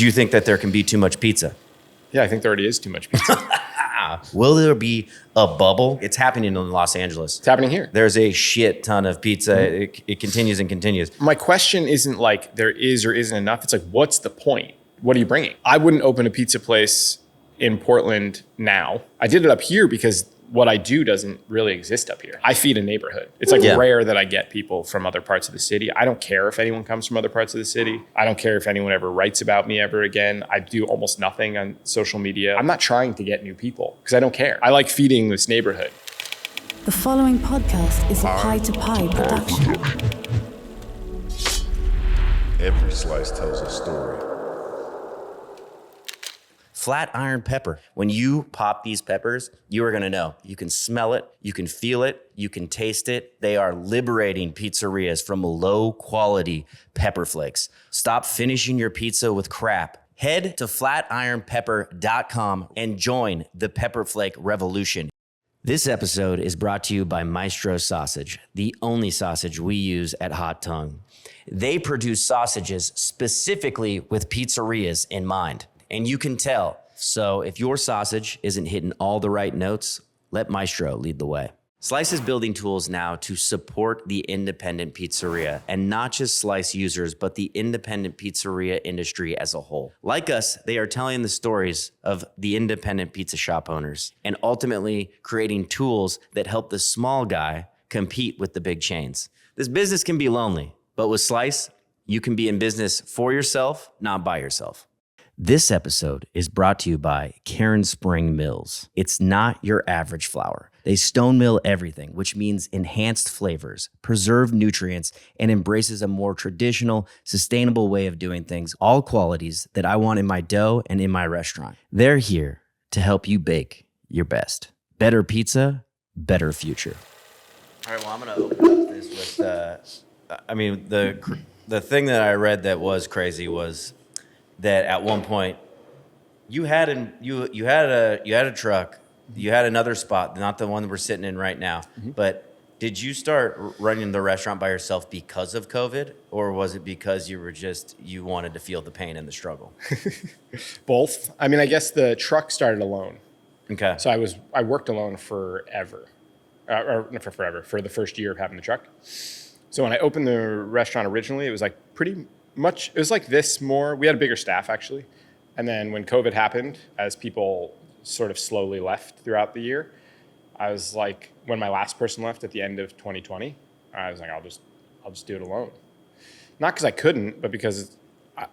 Do you think that there can be too much pizza? Yeah, I think there already is too much pizza. Will there be a bubble? It's happening in Los Angeles. It's happening here. There's a shit ton of pizza. It continues and continues. My question isn't like there is or isn't enough. It's like, what's the point? What are you bringing? I wouldn't open a pizza place in Portland now. I did it up here because what I do doesn't really exist up here. I feed a neighborhood. It's like rare that I get people from other parts of the city. I don't care if anyone comes from other parts of the city. I don't care if anyone ever writes about me ever again. I do almost nothing on social media. I'm not trying to get new people because I don't care. I like feeding this neighborhood. The following podcast is a Pie to Pie production. Every slice tells a story. Flat iron pepper. When you pop these peppers, you are going to know. You can smell it. You can feel it. You can taste it. They are liberating pizzerias from low quality pepper flakes. Stop finishing your pizza with crap. Head to flatironpepper.com and join the pepper flake revolution. This episode is brought to you by Maestro Sausage, the only sausage we use at Hot Tongue. They produce sausages specifically with pizzerias in mind. And you can tell. So if your sausage isn't hitting all the right notes, let Maestro lead the way. Slice is building tools now to support the independent pizzeria, and not just Slice users, but the independent pizzeria industry as a whole. Like us, they are telling the stories of the independent pizza shop owners and ultimately creating tools that help the small guy compete with the big chains. This business can be lonely, but with Slice, you can be in business for yourself, not by yourself. This episode is brought to you by Karen Spring Mills. It's not your average flour. They stone mill everything, which means enhanced flavors, preserved nutrients, and embraces a more traditional, sustainable way of doing things, all qualities that I want in my dough and in my restaurant. They're here to help you bake your best. Better pizza, better future. All right, well, I'm going to open up this with, the thing that I read that was crazy was that at one point you had a truck, you had another spot, not the one that we're sitting in right now. Mm-hmm. But did you start running the restaurant by yourself because of COVID, or was it because you wanted to feel the pain and the struggle? Both. I mean, I guess the truck started alone. Okay. So I worked alone forever, not for forever, for the first year of having the truck. So when I opened the restaurant originally, it was like pretty much, it was like this more. We had a bigger staff actually. And then when COVID happened, as people sort of slowly left throughout the year, I was like, when my last person left at the end of 2020, I was like, I'll just do it alone. Not because I couldn't, but because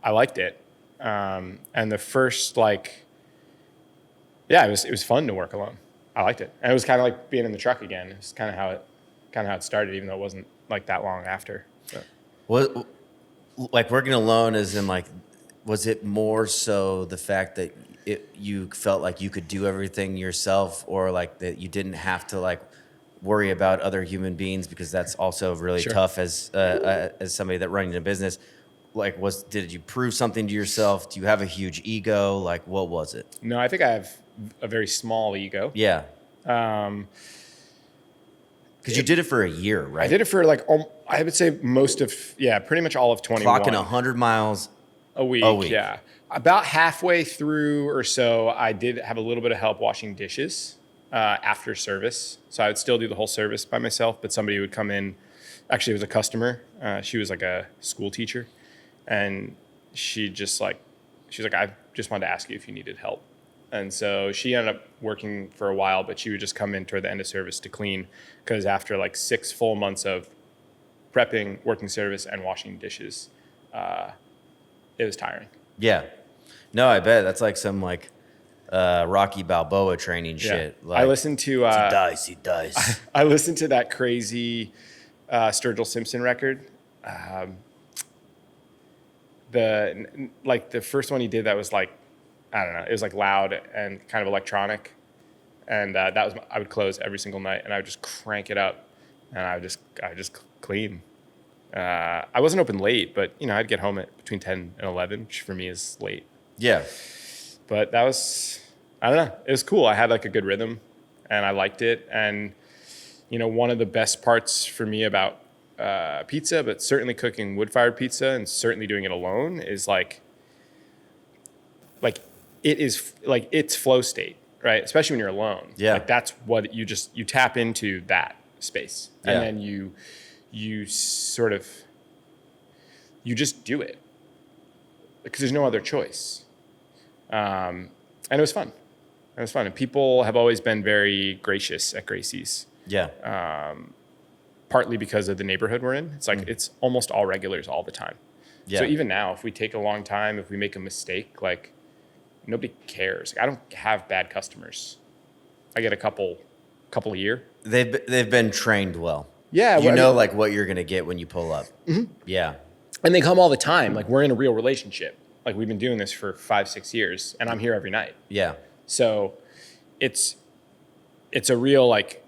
I liked it. And the first it was fun to work alone. I liked it. And it was kind of like being in the truck again. It's kind of how it started, even though it wasn't like that long after. So. What? Like working alone as in like, was it more so the fact that you felt like you could do everything yourself, or like that you didn't have to like worry about other human beings, because that's also really tough as somebody that running a business. Like, did you prove something to yourself? Do you have a huge ego? Like, what was it? No, I think I have a very small ego. Yeah. Because you did it for a year, right? I did it for I would say pretty much all of 21. Clocking 100 miles a week. Yeah. About halfway through or so, I did have a little bit of help washing dishes after service. So I would still do the whole service by myself, but somebody would come in. Actually, it was a customer. She was like a school teacher. And she was like, I just wanted to ask you if you needed help. And so she ended up working for a while, but she would just come in toward the end of service to clean, because after like 6 full months of prepping, working service, and washing dishes, it was tiring. Yeah. No, I bet. That's like some Rocky Balboa training shit. Like, I listened to... he dies. I listened to that crazy Sturgill Simpson record. The first one he did that was like, I don't know, it was like loud and kind of electronic. And I would close every single night and I would just crank it up and I would just clean. I wasn't open late, but I'd get home at between 10 and 11, which for me is late. Yeah. But that was, I don't know, it was cool. I had like a good rhythm and I liked it. And, one of the best parts for me about pizza, but certainly cooking wood-fired pizza and certainly doing it alone, is like like it is like it's flow state, right? Especially when you're alone. Yeah. Like that's what you tap into that space. Yeah. And then you sort of, you just do it because there's no other choice. And it was fun. It was fun. And people have always been very gracious at Gracie's. Yeah. Partly because of the neighborhood we're in. It's like, it's almost all regulars all the time. Yeah. So even now, if we take a long time, if we make a mistake, like nobody cares. Like, I don't have bad customers. I get a couple a year. They've been trained well. Yeah. You know, like what you're going to get when you pull up. Mm-hmm. Yeah. And they come all the time. Like we're in a real relationship. Like we've been doing this for 5-6 years and I'm here every night. Yeah. So it's a real, like,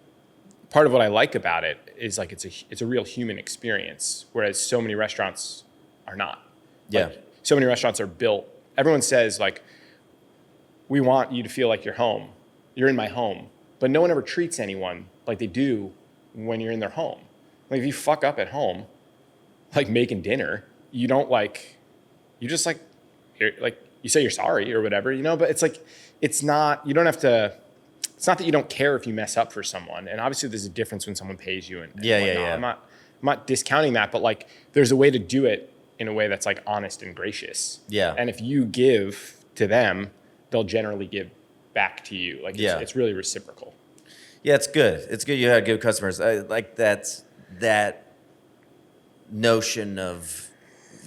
part of what I like about it is like it's a real human experience, whereas so many restaurants are not. Yeah. Like, so many restaurants are built. Everyone says like, we want you to feel like you're home. You're in my home. But no one ever treats anyone like they do when you're in their home. Like if you fuck up at home, like making dinner, you don't like, you just like, you say you're sorry or whatever, you know, but it's like, it's not, you don't have to, it's not that you don't care if you mess up for someone. And obviously there's a difference when someone pays you and whatnot. I'm not discounting that, but like there's a way to do it in a way that's like honest and gracious. Yeah. And if you give to them, they'll generally give back to you. Like it's really reciprocal. Yeah, it's good. It's good you had good customers. I like that notion of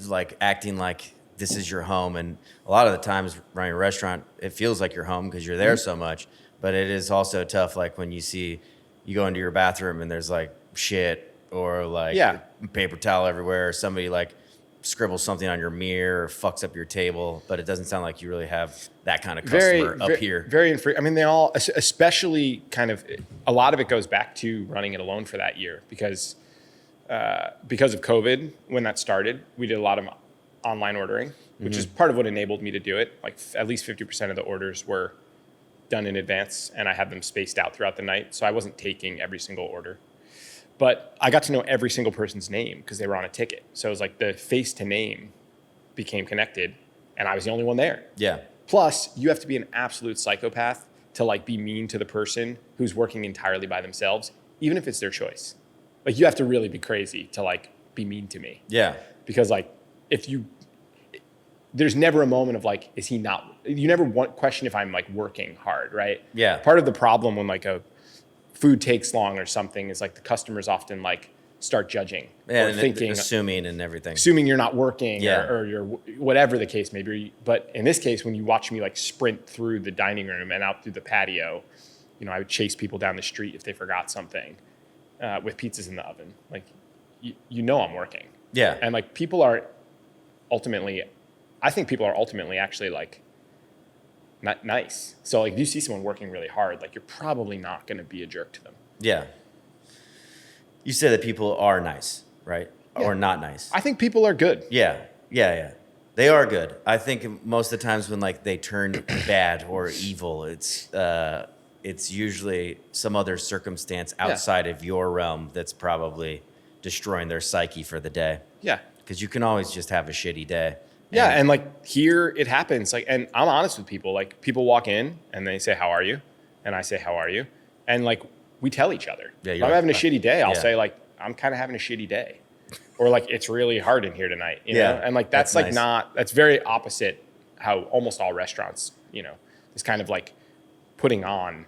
like acting like this is your home. And a lot of the times running a restaurant, it feels like your home because you're there so much. But it is also tough, like when you go into your bathroom and there's like shit or like paper towel everywhere, or somebody like scribbles something on your mirror or fucks up your table. But it doesn't sound like you really have that kind of customer up here. Very infrequent. I mean, they all, especially kind of, a lot of it goes back to running it alone for that year because of COVID, when that started, we did a lot of online ordering, which is part of what enabled me to do it. Like at least 50% of the orders were done in advance and I had them spaced out throughout the night. So I wasn't taking every single order, but I got to know every single person's name because they were on a ticket. So it was like the face to name became connected and I was the only one there. Yeah. Plus you have to be an absolute psychopath to like be mean to the person who's working entirely by themselves, even if it's their choice. Like you have to really be crazy to like be mean to me. Yeah. Because like there's never a moment of like, is he not, you never question if I'm like working hard, right? Yeah. Part of the problem when like a food takes long or something is like the customers often like start judging or thinking, assuming and everything. Assuming you're not working Yeah. or you're whatever the case may be. But in this case, when you watch me like sprint through the dining room and out through the patio, you know, I would chase people down the street if they forgot something with pizzas in the oven. Like, you know I'm working. Yeah. And like I think people are ultimately actually like not nice. So like if you see someone working really hard, like you're probably not going to be a jerk to them. Yeah. You said that people are nice, right? Yeah. Or not nice. I think people are good. Yeah. They are good. I think most of the times when like they turn bad or evil, it's usually some other circumstance outside of your realm that's probably destroying their psyche for the day. Yeah. Because you can always just have a shitty day. Yeah, and like here it happens. Like, and I'm honest with people. Like people walk in and they say, "How are you?" And I say, "How are you?" And like we tell each other. Yeah, if I'm having a shitty day, I'll say like, "I'm kind of having a shitty day," or like, "It's really hard in here tonight." You know, and like that's like nice. That's very opposite how almost all restaurants, you know, is kind of like putting on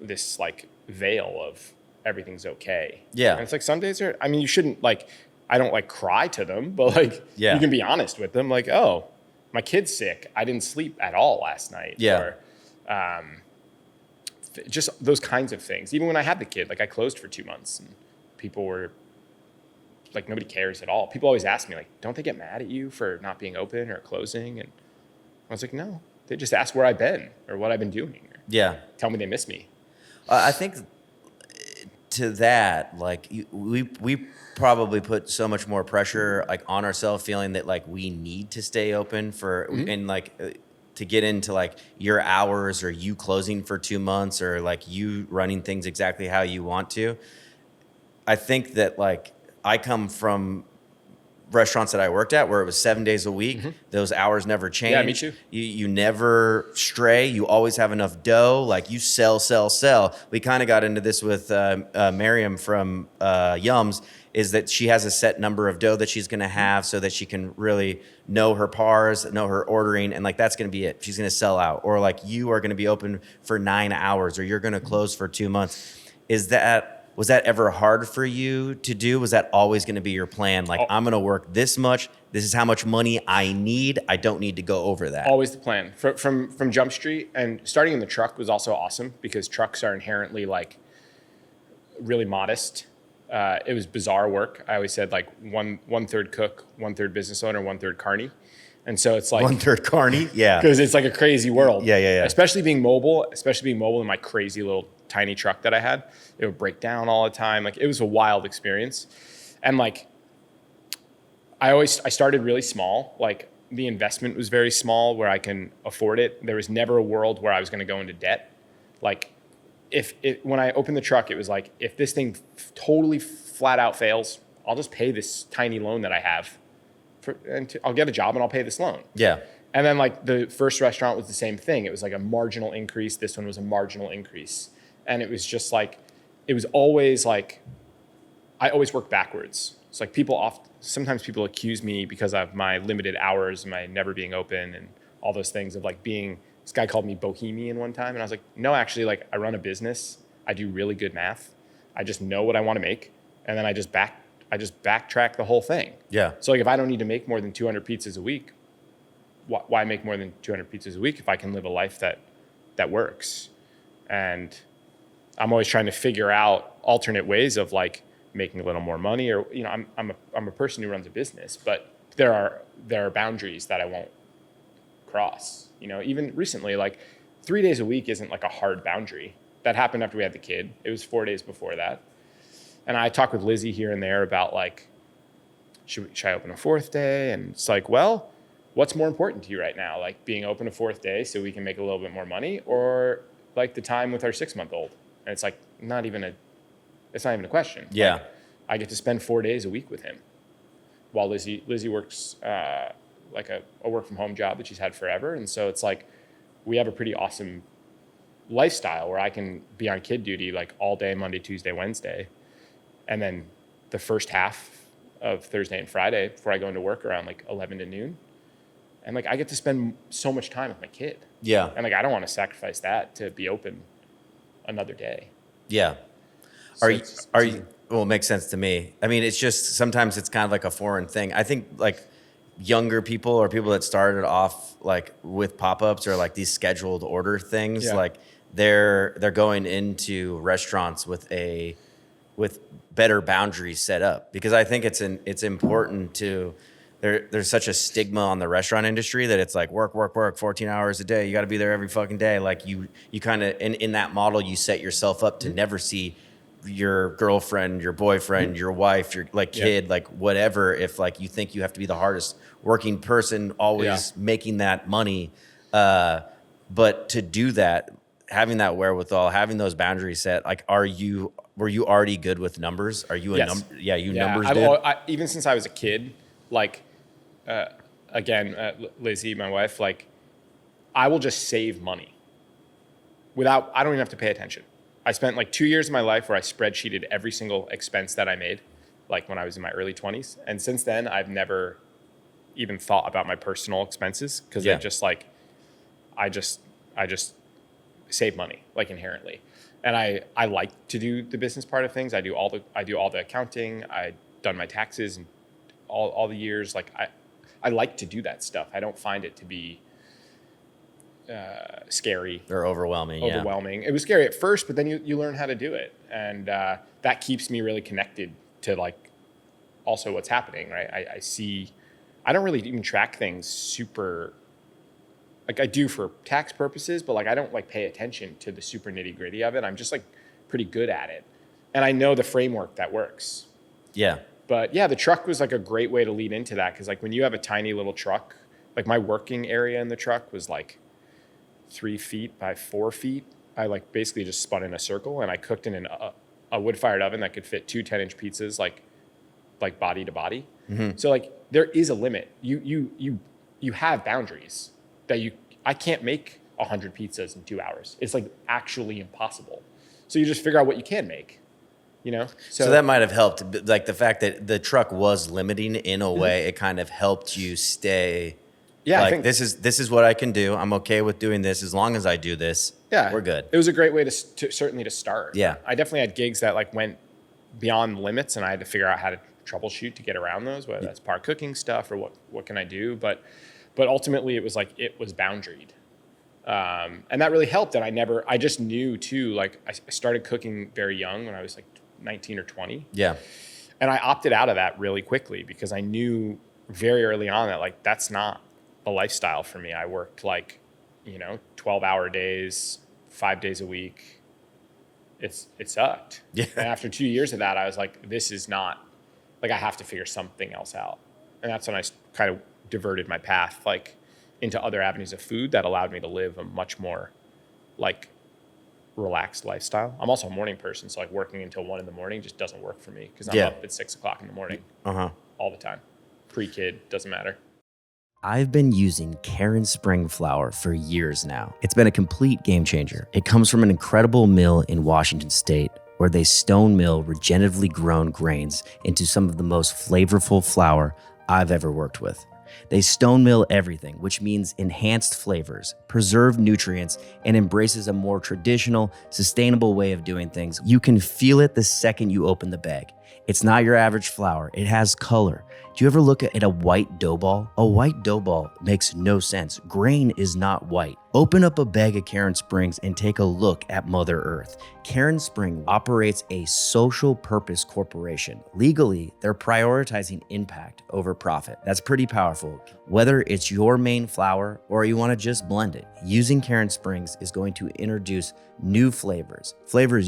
this like veil of everything's okay. Yeah, and it's like some days are. I mean, you shouldn't like. I don't like cry to them, but like you can be honest with them. Like, oh, my kid's sick. I didn't sleep at all last night. Yeah. Or just those kinds of things. Even when I had the kid, like I closed for 2 months and people were like, nobody cares at all. People always ask me like, don't they get mad at you for not being open or closing? And I was like, no, they just ask where I've been or what I've been doing. Or tell me they miss me. I think to that, like we probably put so much more pressure like on ourselves, feeling that like we need to stay open for and like to get into like your hours or you closing for 2 months or like you running things exactly how you want to. I think that like I come from restaurants that I worked at where it was 7 days a week. Those hours never change. Yeah, me too. You never stray. You always have enough dough. Like you sell. We kind of got into this with Miriam from Yums, is that she has a set number of dough that she's going to have so that she can really know her pars, know her ordering, and like that's going to be it. She's going to sell out. Or like you are going to be open for 9 hours or you're going to close for 2 months. Was that ever hard for you to do? Was that always going to be your plan? Like, I'm going to work this much. This is how much money I need. I don't need to go over that. Always the plan. From Jump Street, and starting in the truck was also awesome because trucks are inherently like really modest. It was bizarre work. I always said like one third cook, 1/3 business owner, 1/3 carny. And so it's like 1/3 carny. Yeah. Because it's like a crazy world. Yeah. Especially being mobile in my crazy little tiny truck that I had. It would break down all the time. Like it was a wild experience. And like I started really small. Like the investment was very small where I can afford it. There was never a world where I was going to go into debt. Like when I opened the truck, it was like, if this thing totally flat out fails, I'll just pay this tiny loan that I have. I'll get a job and I'll pay this loan. Yeah. And then like the first restaurant was the same thing. It was like a marginal increase. This one was a marginal increase. And it was just like, it was always like, I always work backwards. It's like sometimes people accuse me because of my limited hours and my never being open and all those things of like this guy called me bohemian one time. And I was like, no, actually, like I run a business. I do really good math. I just know what I want to make. And then I just backtrack the whole thing. Yeah. So like if I don't need to make more than 200 pizzas a week, why make more than 200 pizzas a week if I can live a life that works? And I'm always trying to figure out alternate ways of like making a little more money, or I'm a person who runs a business, but there are boundaries that I won't cross. Even recently, like 3 days a week isn't like a hard boundary. That happened after we had the kid. It was 4 days before that. And I talk with Lizzie here and there about like, should I open a fourth day? And it's like, well, what's more important to you right now? Like being open a fourth day so we can make a little bit more money, or like the time with our 6-month-old? And it's like, it's not even a question. Yeah. Like, I get to spend 4 days a week with him while Lizzie works like a work from home job that she's had forever. And so it's like, we have a pretty awesome lifestyle where I can be on kid duty like all day, Monday, Tuesday, Wednesday. And then the first half of Thursday and Friday before I go into work around like 11 to noon. And like, I get to spend so much time with my kid. Yeah. And like, I don't want to sacrifice that to be open another day. Yeah. So Well, it makes sense to me. I mean, it's just, sometimes it's kind of like a foreign thing. I think like younger people or people that started off like with pop-ups or like these scheduled order things, like they're going into restaurants with better boundaries set up, because I think it's important to, there's such a stigma on the restaurant industry that it's like work 14 hours a day. You got to be there every fucking day. Like you kind of, in that model, you set yourself up to never see your girlfriend, your boyfriend, your wife, your like kid, like whatever. If like you think you have to be the hardest working person, always making that money. But to do that, having that wherewithal, having those boundaries set, like, were you already good with numbers? Are you numbers dude? Even since I was a kid, like, Lizzie, my wife, like, I will just save money I don't even have to pay attention. I spent like 2 years of my life where I spreadsheeted every single expense that I made, like when I was in my early 20s. And since then, I've never even thought about my personal expenses, because I just save money, like, inherently. And I like to do the business part of things. I do all the accounting. I've done my taxes and all the years. Like I like to do that stuff. I don't find it to be scary or overwhelming. It was scary at first, but then you learn how to do it, and that keeps me really connected to like also what's happening, right? I don't really even track things super, like I do for tax purposes, but like I don't like pay attention to the super nitty gritty of it. I'm just like pretty good at it, and I know the framework that works. Yeah. But yeah, the truck was like a great way to lead into that, because like when you have a tiny little truck, like my working area in the truck was like 3 feet by 4 feet. I like basically just spun in a circle, and I cooked in a wood-fired oven that could fit 2 10-inch pizzas like like body to body. So like there is a limit. You have boundaries that I can't make 100 pizzas in 2 hours. It's like actually impossible. So you just figure out what you can make, you know? So that might have helped. Like the fact that the truck was limiting in a way, it kind of helped you stay. Yeah, like I think this is what I can do. I'm okay with doing this as long as I do this. Yeah, we're good. It was a great way to certainly to start. Yeah, I definitely had gigs that like went beyond limits, and I had to figure out how to troubleshoot to get around those, whether that's par cooking stuff or what can I do. But ultimately, it was boundaried, and that really helped. And I just knew too. Like I started cooking very young when I was like 19 or 20. Yeah, and I opted out of that really quickly because I knew very early on that like that's not a lifestyle for me. I worked 12-hour days, 5 days a week. It sucked. Yeah. And after 2 years of that, I was like, this is not, like, I have to figure something else out. And that's when I kind of diverted my path, like, into other avenues of food that allowed me to live a much more, like, relaxed lifestyle. I'm also a morning person, so, like, working until 1 a.m. just doesn't work for me because I'm up at 6 o'clock in the morning all the time. Pre-kid, doesn't matter. I've been using Karen Spring flour for years now. It's been a complete game changer. It comes from an incredible mill in Washington State where they stone mill regeneratively grown grains into some of the most flavorful flour I've ever worked with. They stone mill everything, which means enhanced flavors, preserved nutrients, and embraces a more traditional, sustainable way of doing things. You can feel it the second you open the bag. It's not your average flour. It has color. Do you ever look at a white dough ball? A white dough ball makes no sense. Grain is not white. Open up a bag of Karen Springs and take a look at Mother Earth. Karen Spring operates a social purpose corporation. Legally, they're prioritizing impact over profit. That's pretty powerful. Whether it's your main flour or you want to just blend it, using Karen Springs is going to introduce new flavors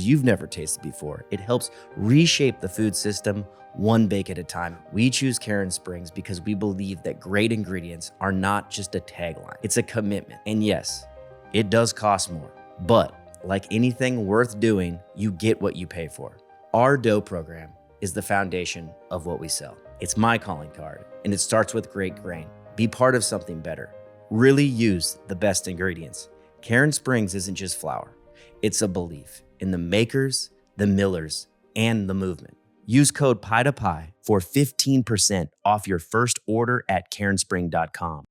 you've never tasted before. It helps reshape the food system one bake at a time. We choose Karen Springs because we believe that great ingredients are not just a tagline, it's a commitment. And yes, it does cost more, but like anything worth doing, you get what you pay for. Our dough program is the foundation of what we sell. It's my calling card, and it starts with great grain. Be part of something better. Really use the best ingredients. Karen Springs isn't just flour. It's a belief in the makers, the millers, and the movement. Use code PIE2PIE for 15% off your first order at KarenSpring.com.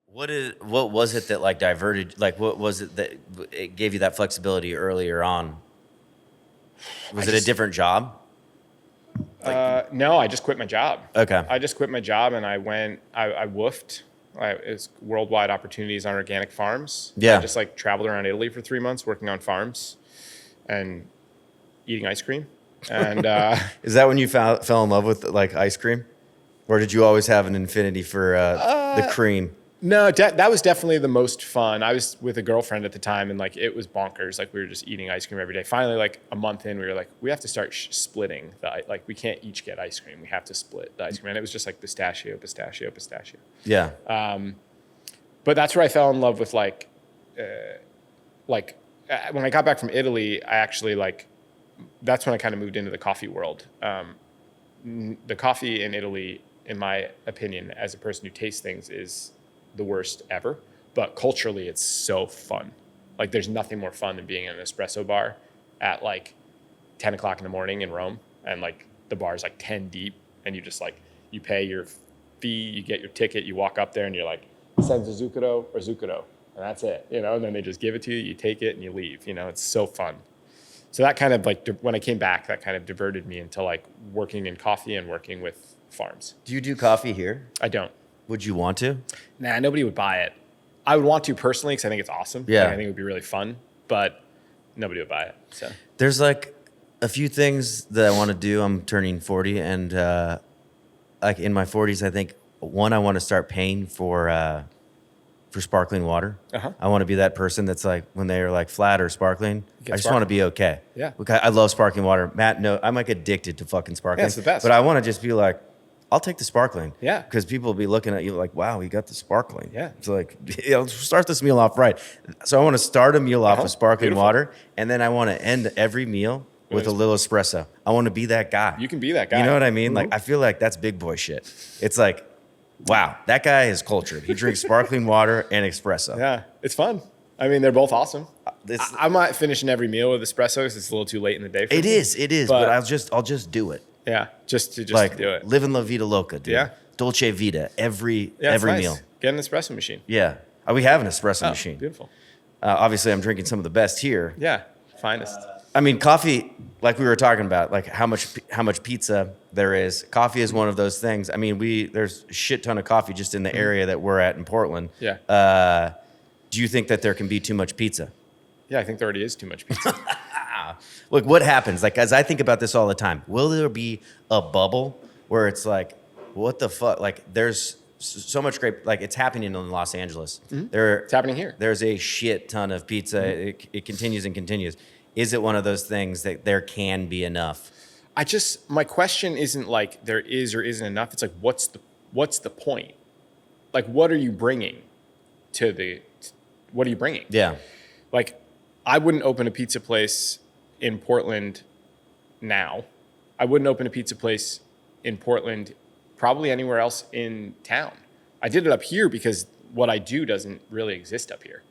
What was it that like diverted? Like, what was it that it gave you that flexibility earlier on? Was it a different job? No, I just quit my job. Okay. I just quit my job and I woofed. It's worldwide opportunities on organic farms. Yeah. I just like traveled around Italy for 3 months working on farms and eating ice cream. And is that when you fell in love with like ice cream, or did you always have an affinity for the cream? No, that was definitely the most fun. I was with a girlfriend at the time, and like it was bonkers. Like we were just eating ice cream every day. Finally, like a month in, we were like, we have to start splitting like we can't each get ice cream. We have to split the ice cream, and it was just like pistachio. Yeah. But that's where I fell in love with when I got back from Italy, I actually that's when I kind of moved into the coffee world. The coffee in Italy, in my opinion, as a person who tastes things, is the worst ever. But culturally, it's so fun. Like, there's nothing more fun than being in an espresso bar at like 10 o'clock in the morning in Rome, and like the bar is like 10 deep, and you just like, you pay your fee, you get your ticket, you walk up there, and you're like, senza zucchero or zucchero, and that's it, and then they just give it to you, you take it, and you leave. It's so fun. So that kind of like, when I came back, that kind of diverted me into like working in coffee and working with farms. Do you do coffee here? I don't. Would you want to? Nah, nobody would buy it. I would want to personally because I think it's awesome. Yeah. I think it would be really fun, but nobody would buy it. So there's like a few things that I want to do. I'm turning 40, and like in my 40s, I think one, I want to start paying for sparkling water. I want to be that person that's like, when they're like flat or sparkling, I just want to be okay. Yeah. I love sparkling water. Matt, no, I'm like addicted to fucking sparkling. Yeah, it's the best. But I want to just be like, I'll take the sparkling. Yeah. Because people will be looking at you like, wow, you got the sparkling. Yeah. It's like, let's start this meal off right. So I want to start a meal off with sparkling Beautiful. water, and then I want to end every meal with a little espresso. I want to be that guy. You can be that guy. You know what I mean? Like, I feel like that's big boy shit. It's like, wow, that guy is cultured. He drinks sparkling water and espresso. Yeah, it's fun. I mean, they're both awesome. This, I might finish every meal with espresso because it's a little too late in the day for me. it is, but I'll just do it. Yeah, just to Like, do it. living La Vida Loca, dude. Yeah. Dolce Vita, every It's nice. meal. Get an espresso machine. Yeah. We have an espresso machine. Beautiful. Obviously, I'm drinking some of the best here. Yeah, finest. I mean, coffee, like we were talking about, like how much pizza there is. Coffee is one of those things. I mean, there's a shit ton of coffee just in the area that we're at in Portland. Yeah. Do you think that there can be too much pizza? Yeah, I think there already is too much pizza. Look, what happens? Like, as I think about this all the time, will there be a bubble where it's like, what the fuck? Like, there's so much great, like, it's happening in Los Angeles. It's happening here. There's a shit ton of pizza. It continues and continues. Is it one of those things that there can be enough? My question isn't like there is or isn't enough. It's like, what's the point? Like, what are you bringing what are you bringing? Yeah. Like, I wouldn't open a pizza place in Portland now. I wouldn't open a pizza place in Portland probably anywhere else in town. I did it up here because what I do doesn't really exist up here.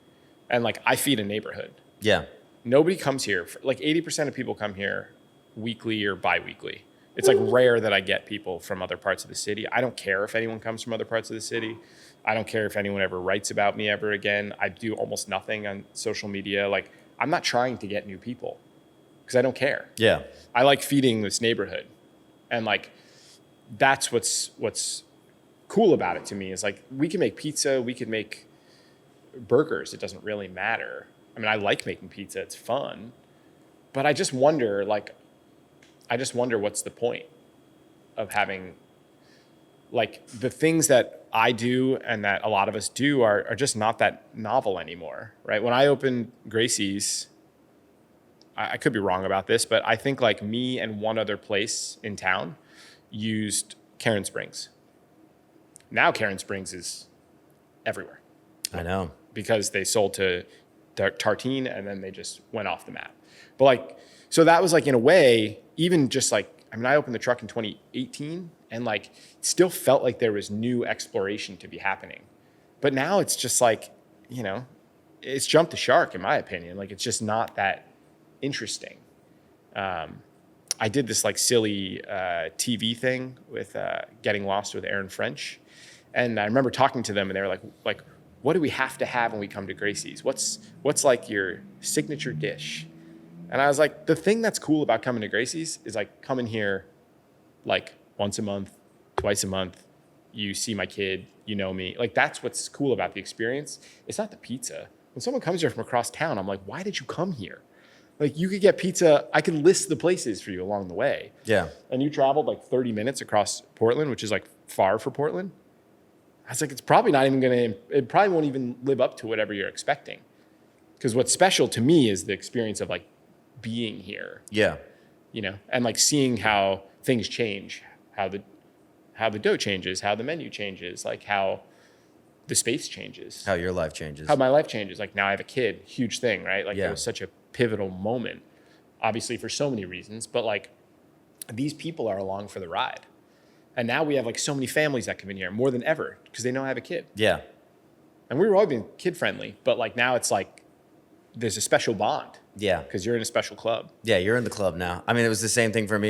And like, I feed a neighborhood. Yeah. Nobody comes here. Like 80% of people come here weekly or bi-weekly. It's like rare that I get people from other parts of the city. I don't care if anyone comes from other parts of the city. I don't care if anyone ever writes about me ever again. I do almost nothing on social media. Like, I'm not trying to get new people because I don't care. Yeah. I like feeding this neighborhood. And like, that's what's cool about it to me is like, we can make pizza, we can make burgers. It doesn't really matter. I mean, I like making pizza. It's fun. But I just wonder what's the point of having, like, the things that I do and that a lot of us do are just not that novel anymore, right? When I opened Gracie's, I could be wrong about this, but I think like me and one other place in town used Karen Springs. Now Karen Springs is everywhere. I know. Because they sold to Tartine and then they just went off the map. But like, so that was like, in a way, even just like, I mean, I opened the truck in 2018 and like, it still felt like there was new exploration to be happening. But now it's just like, you know, it's jumped the shark in my opinion. Like, it's just not that interesting. I did this like silly TV thing with Getting Lost with Aaron French. And I remember talking to them and they were like, what do we have to have when we come to Gracie's? What's like your signature dish? And I was like, the thing that's cool about coming to Gracie's is like coming here like once a month, twice a month. You see my kid, you know me. Like, that's what's cool about the experience. It's not the pizza. When someone comes here from across town, I'm like, why did you come here? Like, you could get pizza. I could list the places for you along the way. Yeah. And you traveled like 30 minutes across Portland, which is like far for Portland. I was like, it's probably not even it probably won't even live up to whatever you're expecting. Because what's special to me is the experience of like being here. Yeah. You know, and like seeing how things change, how the dough changes, how the menu changes, like how the space changes. How your life changes. How my life changes. Like, now I have a kid, huge thing, right? Like, Yeah. It was such a pivotal moment, obviously for so many reasons, but like, these people are along for the ride. And now we have like so many families that come in here more than ever because they know I have a kid. Yeah. And we were always being kid friendly, but like now it's like there's a special bond. Yeah. Because you're in a special club. Yeah, you're in the club now. I mean, it was the same thing for me.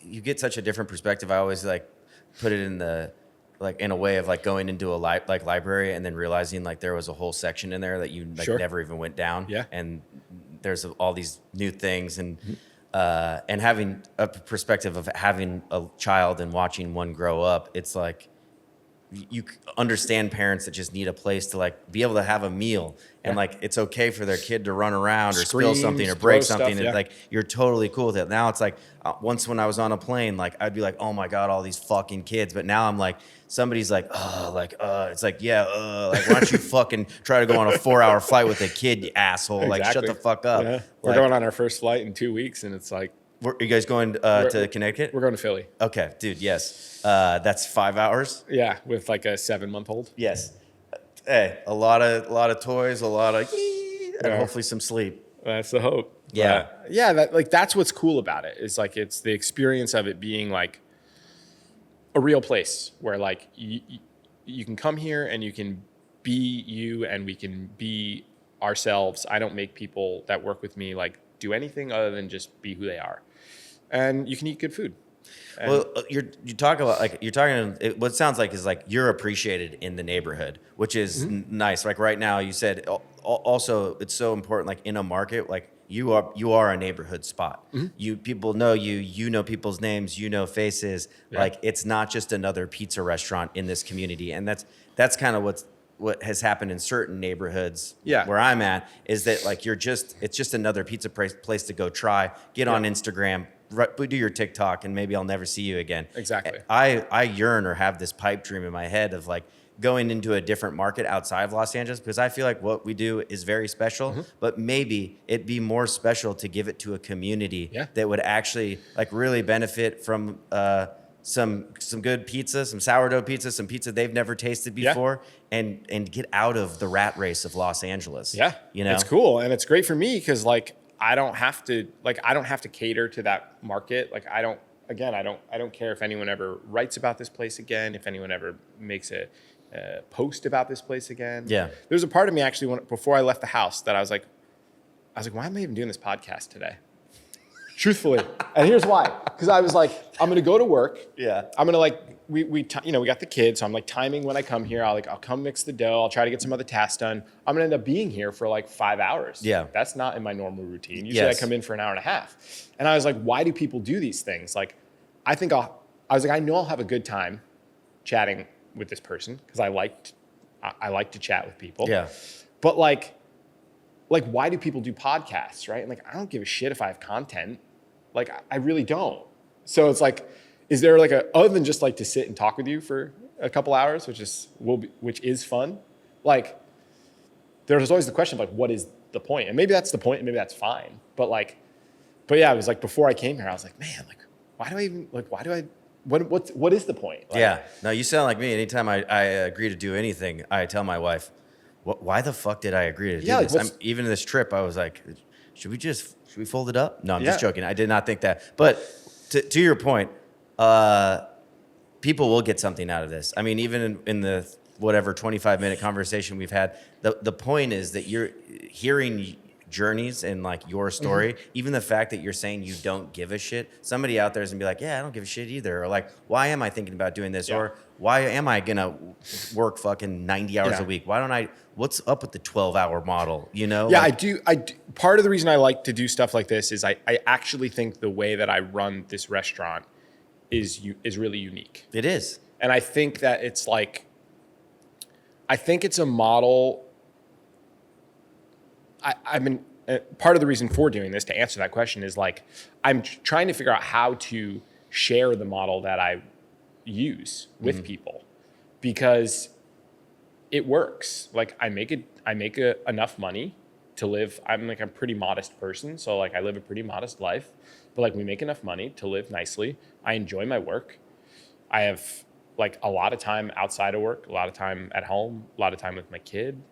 You get such a different perspective. I always like put it in in a way of like going into a library and then realizing like there was a whole section in there that you like Sure. never even went down. Yeah. And there's all these new things and having a perspective of having a child and watching one grow up. It's like you understand parents that just need a place to like be able to have a meal and like it's okay for their kid to run around or spill Screams, something or break throw something stuff, and like you're totally cool with it. Now it's like once when I was on a plane, like I'd be like, oh my God, all these fucking kids. But now I'm like, somebody's like, it's like, yeah, like why don't you fucking try to go on a 4-hour flight with a kid, you asshole? Like shut the fuck up. Yeah. We're Like, going on our first flight in 2 weeks and it's like, are you guys going to Connecticut? we're going to Philly. Okay, dude, yes. That's 5 hours. Yeah. With like a 7-month-old. Yes. Hey, a lot of toys, a lot of and Yeah. hopefully some sleep. That's the hope. Yeah. That's what's cool about it. Is like it's the experience of it being like a real place where like you can come here and you can be you and we can be ourselves. I don't make people that work with me like do anything other than just be who they are. And you can eat good food. And well, you talk about like you're talking. What it sounds like is like you're appreciated in the neighborhood, which is nice. Like right now, you said also it's so important. Like in a market, like you are a neighborhood spot. You people know you. You know people's names. You know faces. Yeah. Like it's not just another pizza restaurant in this community, and that's kind of what has happened in certain neighborhoods where I'm at is that like it's just another pizza place to go try, get on Instagram, do your TikTok, and maybe I'll never see you again. Exactly. I yearn or have this pipe dream in my head of like going into a different market outside of Los Angeles because I feel like what we do is very special, but maybe it'd be more special to give it to a community that would actually like really benefit from some good pizza, some sourdough pizza, some pizza they've never tasted before, and get out of the rat race of Los Angeles. Yeah, you know, it's cool and it's great for me because like I don't have to cater to that market. Like I don't care if anyone ever writes about this place again, if anyone ever makes a post about this place again. Yeah, there's a part of me actually before I left the house that I was like, why am I even doing this podcast today? Truthfully. And here's why. Because I was like, I'm going to go to work. Yeah. I'm going to like, we got the kids. So I'm like timing when I come here. I'll come mix the dough. I'll try to get some other tasks done. I'm going to end up being here for like 5 hours. Yeah. That's not in my normal routine. Usually I come in for an hour and a half. And I was like, why do people do these things? Like, I know I'll have a good time chatting with this person because I like to chat with people. Yeah. But like, why do people do podcasts, right? And like, I don't give a shit if I have content. Like, I really don't. So it's like, is there like other than just like to sit and talk with you for a couple hours, which is fun. Like, there's always the question of like, what is the point? And maybe that's the point, and maybe that's fine. But yeah, it was like before I came here, I was like, man, like, what is the point? Like, yeah. No, you sound like me. Anytime I agree to do anything, I tell my wife, why the fuck did I agree to do this? Even this trip, I was like, should we fold it up? No, I'm just joking. I did not think that. But to your point, people will get something out of this. I mean, even in the whatever 25-minute conversation we've had, the point is that you're hearing journeys and like your story, even the fact that you're saying you don't give a shit, somebody out there is gonna be like, yeah, I don't give a shit either. Or like, why am I thinking about doing this? Or why am I gonna work fucking 90 hours a week? Why don't I, what's up with the 12-hour model? You know? Yeah, like, I do. Part of the reason I like to do stuff like this is I actually think the way that I run this restaurant is really unique. It is. And I think that it's like, I think it's a model. I mean, part of the reason for doing this, to answer that question, is like, I'm trying to figure out how to share the model that I use with people because it works. Like I make enough money to live. I'm like a pretty modest person. So like I live a pretty modest life, but like we make enough money to live nicely. I enjoy my work. I have like a lot of time outside of work, a lot of time at home, a lot of time with my kid.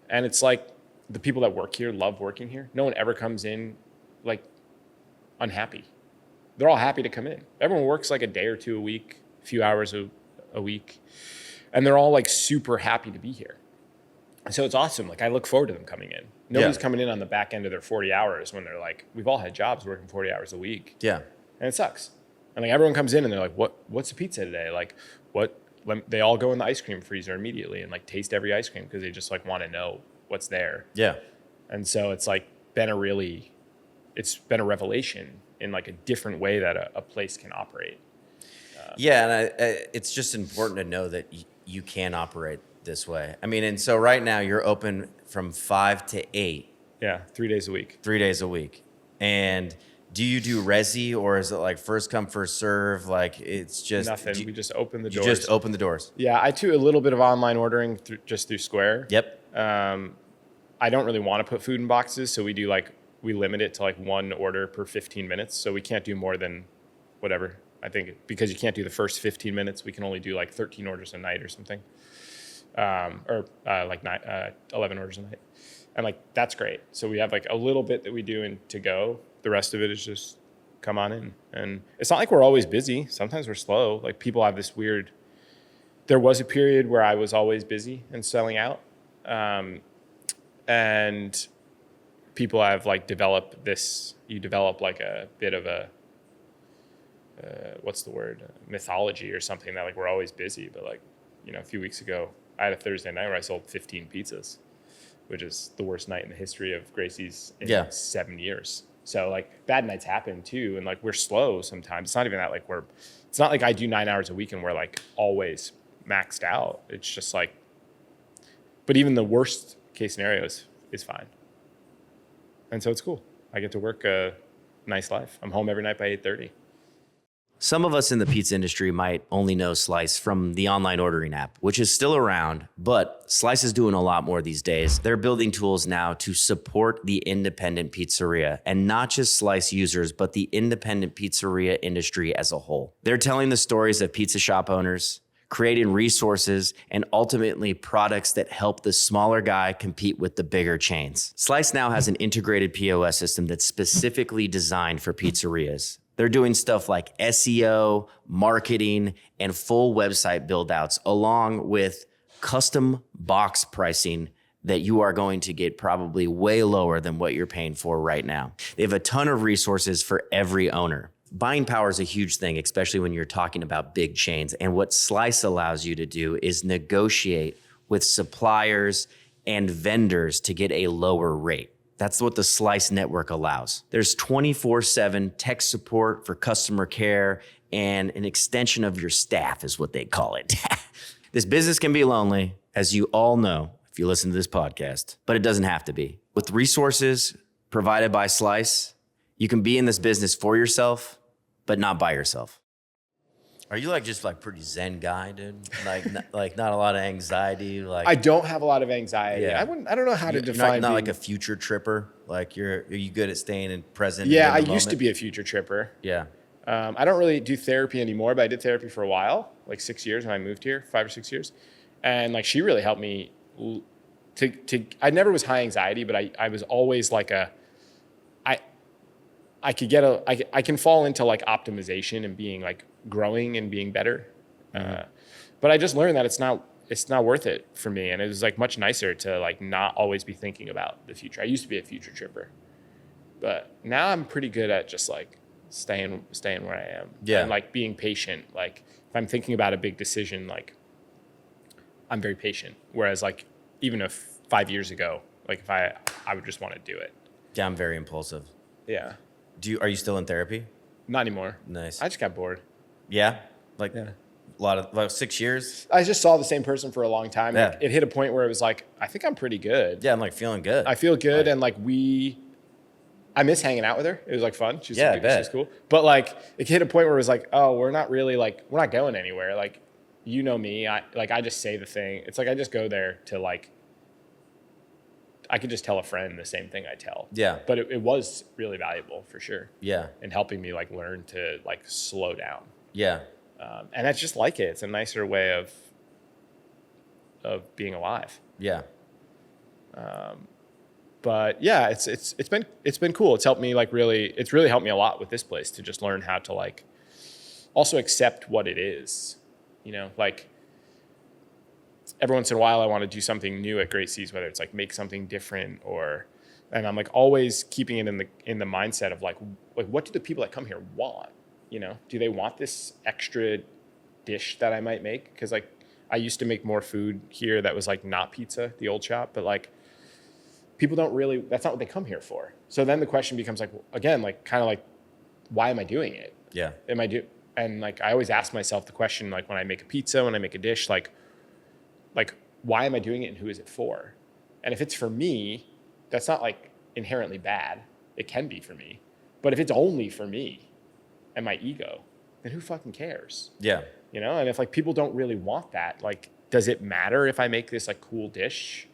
And it's like the people that work here love working here. No one ever comes in like unhappy. They're all happy to come in. Everyone works like a day or two a week, a few hours a week. And they're all like super happy to be here. So it's awesome. Like I look forward to them coming in. Nobody's coming in on the back end of their 40 hours when they're like, we've all had jobs working 40 hours a week. Yeah. And it sucks. And like everyone comes in and they're like, what's the pizza today? Like they all go in the ice cream freezer immediately and like taste every ice cream because they just like want to know what's there. Yeah. And so it's like it's been a revelation in like a different way that a place can operate. And it's just important to know that you can operate this way. I mean, and so right now you're open from 5 to 8. Yeah, 3 days a week. 3 days a week. And do you do resi or is it like first come, first serve? Like it's just nothing. We just open the doors. You just open the doors. Yeah, I do a little bit of online ordering through Square. Yep. I don't really want to put food in boxes, so we limit it to like one order per 15 minutes. So we can't do more than whatever. I think because you can't do the first 15 minutes, we can only do like 13 orders a night or something. or like 11 orders a night. And like, that's great. So we have like a little bit that we do in to go. The rest of it is just come on in. And it's not like we're always busy. Sometimes we're slow. Like people have this weird, there was a period where I was always busy and selling out. And people have like developed this, you develop like a bit of a, what's the word? Mythology or something that like we're always busy. But like, you know, a few weeks ago, I had a Thursday night where I sold 15 pizzas, which is the worst night in the history of Gracie's in 7 years. So like bad nights happen too. And like we're slow sometimes. It's not even that like it's not like I do 9 hours a week and we're like always maxed out. It's just like, but even the worst case scenario is fine. And so it's cool. I get to work a nice life. I'm home every night by 8:30. Some of us in the pizza industry might only know Slice from the online ordering app, which is still around, but Slice is doing a lot more these days. They're building tools now to support the independent pizzeria, and not just Slice users, but the independent pizzeria industry as a whole. They're telling the stories of pizza shop owners, creating resources, and ultimately products that help the smaller guy compete with the bigger chains. Slice now has an integrated POS system that's specifically designed for pizzerias. They're doing stuff like SEO, marketing, and full website build-outs, along with custom box pricing that you are going to get probably way lower than what you're paying for right now. They have a ton of resources for every owner. Buying power is a huge thing, especially when you're talking about big chains. And what Slice allows you to do is negotiate with suppliers and vendors to get a lower rate. That's what the Slice network allows. There's 24/7 tech support for customer care, and an extension of your staff is what they call it. This business can be lonely, as you all know if you listen to this podcast, but it doesn't have to be. With resources provided by Slice, you can be in this business for yourself, but not by yourself. Are you like just like pretty zen guy, dude? Like not a lot of anxiety. Like I don't have a lot of anxiety. Yeah. I don't know how to define. Not like being- a future tripper. Like are you good at staying in present? Yeah, in I the used to moment? be a future tripper. Yeah. I don't really do therapy anymore, but I did therapy for a while, like 6 years when I moved here, 5 or 6 years. And like, she really helped me I never was high anxiety, but I was always like I can fall into like optimization and being like growing and being better. But I just learned that it's not worth it for me. And it was like much nicer to like not always be thinking about the future. I used to be a future tripper, but now I'm pretty good at just like staying where I am. Yeah. And like being patient. Like if I'm thinking about a big decision, like I'm very patient. Whereas like even if 5 years ago, like if I would just want to do it. Yeah, I'm very impulsive. Yeah. Are you still in therapy? Not anymore. Nice. I just got bored. Yeah? Like a lot of, like 6 years? I just saw the same person for a long time. Yeah. Like, it hit a point where it was like, I think I'm pretty good. Yeah, I'm like feeling good. I feel good. And like I miss hanging out with her. It was like fun. She was cool. But like it hit a point where it was like, oh, we're not going anywhere. Like, you know me. I just say the thing. It's like I just go there to like, I could just tell a friend the same thing I tell. Yeah. But it was really valuable for sure. Yeah. And helping me like learn to like slow down. Yeah. And I just like it. It's a nicer way of being alive. Yeah. But yeah, it's been cool. It's helped me it's really helped me a lot with this place to just learn how to like also accept what it is. You know, like every once in a while I want to do something new at Gracie's, whether it's like make something different and I'm like always keeping it in the mindset of like what do the people that come here want? You know, do they want this extra dish that I might make? Because like I used to make more food here that was like not pizza, the old shop, but like people don't really, that's not what they come here for. So then the question becomes like, again, like kind of like, why am I doing it? Yeah. And like I always ask myself the question, like when I make a pizza, when I make a dish, like why am I doing it and who is it for? And if it's for me, that's not like inherently bad. It can be for me. But if it's only for me and my ego, then who fucking cares? Yeah. You know, and if like people don't really want that, like, does it matter if I make this like cool dish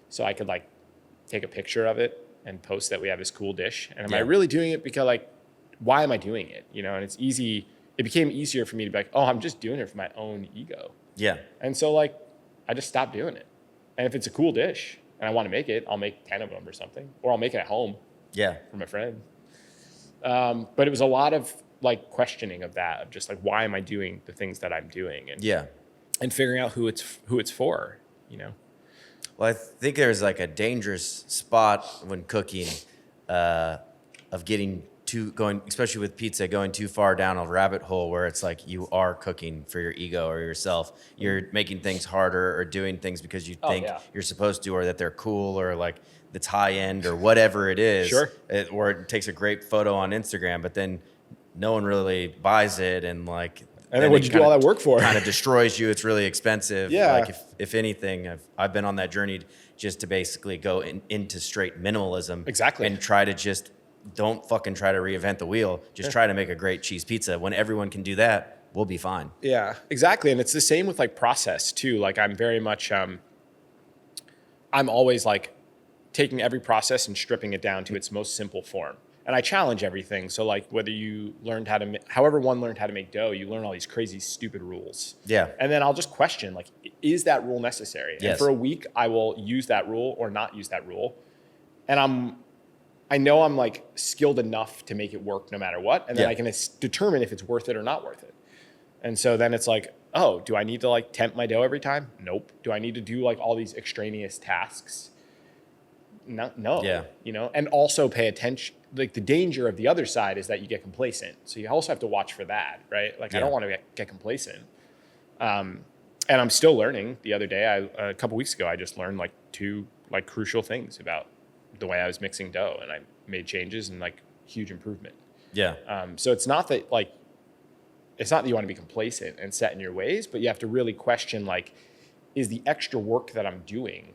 so I could like take a picture of it and post that we have this cool dish? And am I really doing it because like, why am I doing it? You know, and it became easier for me to be like, oh, I'm just doing it for my own ego. Yeah. And so like, I just stopped doing it. And if it's a cool dish and I want to make it, I'll make 10 of them or something, or I'll make it at home for my friend. But it was a lot of like questioning of that, of just like, why am I doing the things that I'm doing? And figuring out who it's for, you know? Well, I think there's like a dangerous spot when cooking of getting especially with pizza, going too far down a rabbit hole where it's like you are cooking for your ego or yourself. You're making things harder or doing things because you think you're supposed to, or that they're cool, or like it's high end or whatever it is. Sure. Or it takes a great photo on Instagram, but then no one really buys it, and like. And then what'd you do all that work for? Kind of destroys you. It's really expensive. Yeah. Like if anything, I've been on that journey just to basically go into straight minimalism. Exactly. And try to just don't fucking try to reinvent the wheel. Just try to make a great cheese pizza. When everyone can do that, we'll be fine. Yeah, exactly. And it's the same with like process too. Like I'm very much, I'm always like taking every process and stripping it down to its most simple form. And I challenge everything. So like whether you learned however one learned how to make dough, you learn all these crazy, stupid rules. Yeah. And then I'll just question, like, is that rule necessary? Yes. And for a week, I will use that rule or not use that rule. And I know I'm like skilled enough to make it work no matter what. And then I can determine if it's worth it or not worth it. And so then it's like, oh, do I need to like tempt my dough every time? Nope. Do I need to do like all these extraneous tasks? No. Yeah. You know, and also pay attention. Like the danger of the other side is that you get complacent. So you also have to watch for that, right? Like I don't want to get complacent. And I'm still learning. The other day, a couple weeks ago, I just learned like 2 like crucial things about the way I was mixing dough, and I made changes and like huge improvement. Yeah. So it's not that you want to be complacent and set in your ways, but you have to really question, like, is the extra work that I'm doing,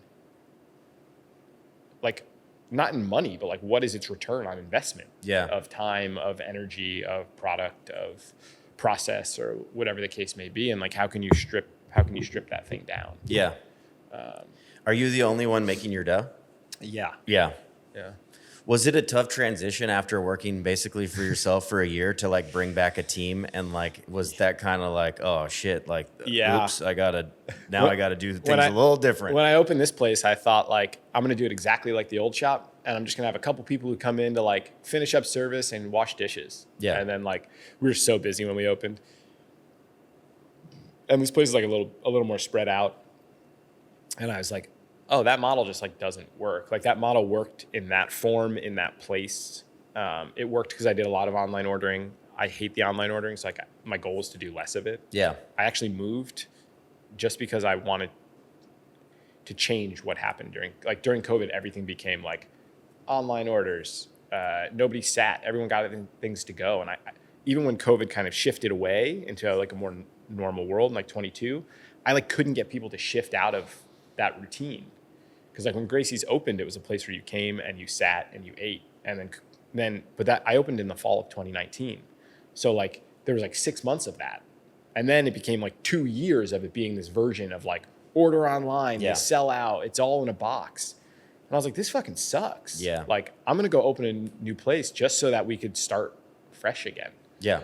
like, not in money, but like, what is its return on investment? Of time, of energy, of product, of process, or whatever the case may be. And like, how can you strip that thing down? Yeah. Are you the only one making your dough? Yeah. Yeah. Yeah. Was it a tough transition after working basically for yourself for a year to like bring back a team? And like, was that kind of like, oh shit, like, oops, I gotta do things a little different. When I opened this place, I thought like, I'm going to do it exactly like the old shop. And I'm just going to have a couple people who come in to like finish up service and wash dishes. Yeah. And then like, we were so busy when we opened. And this place is like a little more spread out. And I was like, oh, that model just like doesn't work. Like that model worked in that form, in that place. It worked because I did a lot of online ordering. I hate the online ordering. So like my goal was to do less of it. Yeah. I actually moved just because I wanted to change what happened during COVID. Everything became like online orders. Nobody sat. Everyone got things to go. And I even when COVID kind of shifted away into like a more normal world in like 22, I like couldn't get people to shift out of that routine. Because like when Gracie's opened, it was a place where you came and you sat and you ate. And but I opened in the fall of 2019. So like there was like 6 months of that. And then it became like 2 years of it being this version of like order online, they sell out, it's all in a box. And I was like, this fucking sucks. Yeah. Like I'm going to go open a new place just so that we could start fresh again. Yeah.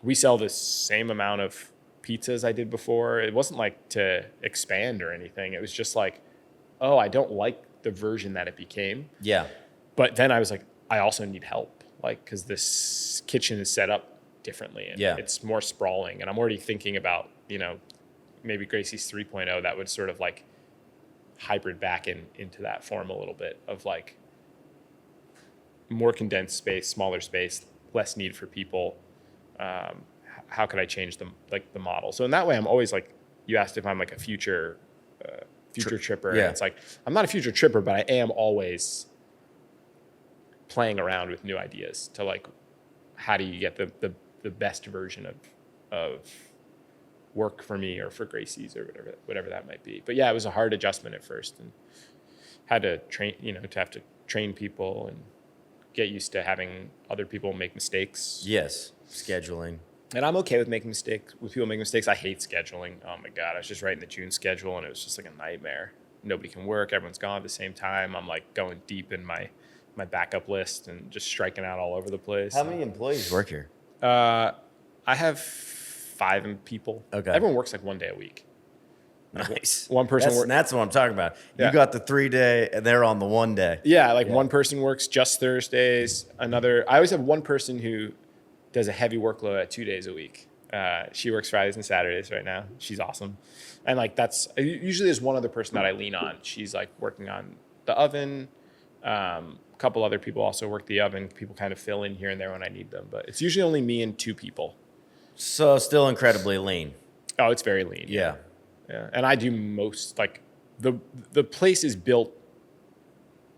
We sell the same amount of pizzas I did before. It wasn't like to expand or anything. It was just like, oh, I don't like the version that it became. Yeah. But then I was like, I also need help, like, because this kitchen is set up differently and it's more sprawling. And I'm already thinking about, you know, maybe Gracie's 3.0 that would sort of like hybrid back into that form a little bit of like more condensed space, smaller space, less need for people. How could I change the model? So in that way, I'm always like, you asked if I'm like a future tripper. Yeah. And it's like, I'm not a future tripper, but I am always playing around with new ideas to like, how do you get the best version of work for me or for Gracie's or whatever that might be. But yeah, it was a hard adjustment at first and had to train people and get used to having other people make mistakes. Yes. Scheduling. And I'm okay with making mistakes, with people making mistakes. I hate scheduling. Oh my God. I was just writing the June schedule and it was just like a nightmare. Nobody can work. Everyone's gone at the same time. I'm like going deep in my backup list and just striking out all over the place. How many employees work here? I have 5 people. Okay. Everyone works like 1 day a week. Nice. One person That's what I'm talking about. Yeah. You got the 3-day, and they're on the 1 day. Yeah, like one person works just Thursdays. I always have one person who does a heavy workload at 2 days a week. She works Fridays and Saturdays right now. She's awesome. And like usually there's one other person that I lean on. She's like working on the oven. A couple other people also work the oven. People kind of fill in here and there when I need them. But it's usually only me and 2 people. So still incredibly lean. Oh, it's very lean. Yeah. Yeah. And I do most, like, the place is built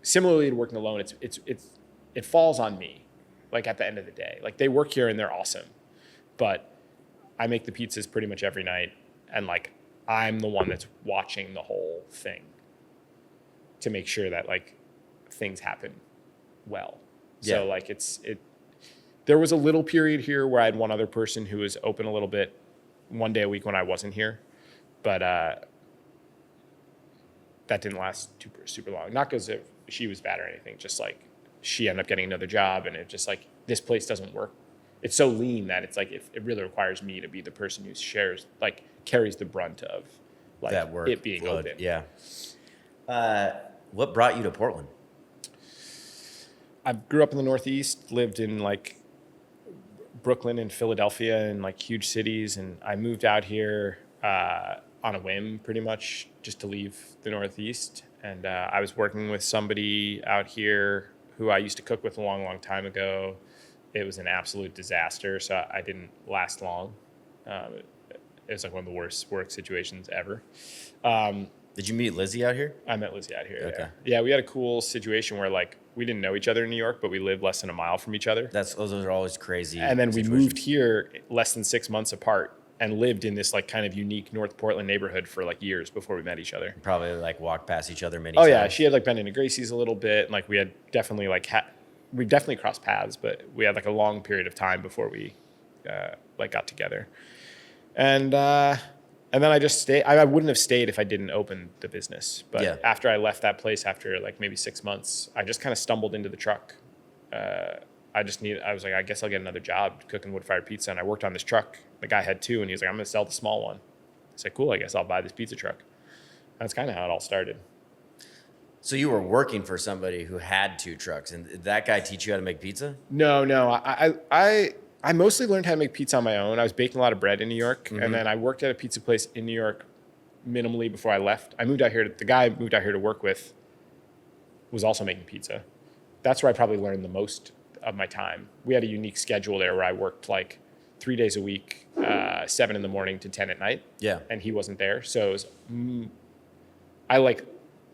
similarly to working alone. It falls on me, like, at the end of the day. Like, they work here and they're awesome. But I make the pizzas pretty much every night. And like, I'm the one that's watching the whole thing to make sure that like things happen well. Yeah. So like there was a little period here where I had one other person who was open a little bit 1 day a week when I wasn't here, but that didn't last super long. Not because she was bad or anything, just like she ended up getting another job, and it just like, this place doesn't work. It's so lean that it's like it really requires me to be the person who carries the brunt of like That work. it being open. Yeah. What brought you to Portland? I grew up in the Northeast, lived in like Brooklyn and Philadelphia and like huge cities, and I moved out here on a whim, pretty much, just to leave the Northeast. And I was working with somebody out here who I used to cook with a long time ago. It was an absolute disaster, so I didn't last long. It was like one of the worst work situations ever. Did you meet Lizzie out here? I met Lizzie out here. Okay. Yeah, we had a cool situation where like we didn't know each other in New York, but we lived less than a mile from each other. Those are always crazy. And then we situations. moved here less than 6 months apart and lived in this like kind of unique North Portland neighborhood for like years before we met each other. Probably like walked past each other many Oh times. yeah, she had like been into Gracie's a little bit, and like we had definitely like we definitely crossed paths, but we had like a long period of time before we like got together. And then I just stayed. I wouldn't have stayed if I didn't open the business. But Yeah. after I left that place, after like maybe 6 months, I just kind of stumbled into the truck. I was like, I guess I'll get another job cooking wood-fired pizza. And I worked on this truck. The guy had 2, and he was like, I'm going to sell the small one. I said, cool, I guess I'll buy this pizza truck. That's kind of how it all started. So you were working for somebody who had 2 trucks, and did that guy teach you how to make pizza? No. I mostly learned how to make pizza on my own. I was baking a lot of bread in New York, and then I worked at a pizza place in New York minimally before I left. The guy I moved out here to work with was also making pizza. That's where I probably learned the most of my time. We had a unique schedule there where I worked like 3 days a week, 7 in the morning to 10 at night. Yeah. And he wasn't there. So it was, I like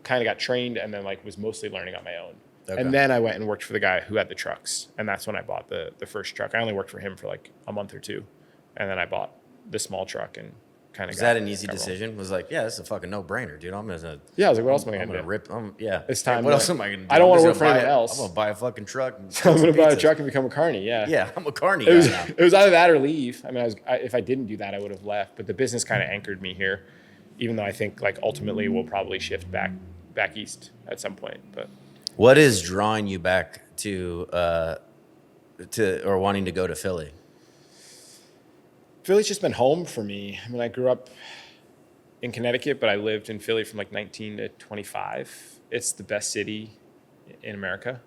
kind of got trained and then like was mostly learning on my own. Okay. And then I went and worked for the guy who had the trucks. And that's when I bought the first truck. I only worked for him for like a month or 2. And then I bought the small truck and kind of Was that an easy decision? Was like, yeah, this is a fucking no-brainer, dude. I'm gonna. Yeah, I was like, what else am I I'm gonna gonna do? rip. Yeah. It's time. What else am I gonna do? I don't I'm want to just work for gonna anyone buy else. I'm gonna buy a fucking truck. And I'm gonna buy a pizzas. truck and become a carny. Yeah. Yeah, I'm a carny It guy was, now. it was either that or leave. I mean, if I didn't do that, I would have left. But the business kind of anchored me here, even though I think like ultimately we'll probably shift back east at some point. But What is drawing you back to or wanting to go to Philly? Philly's just been home for me. I mean, I grew up in Connecticut, but I lived in Philly from like 19 to 25. It's the best city in America.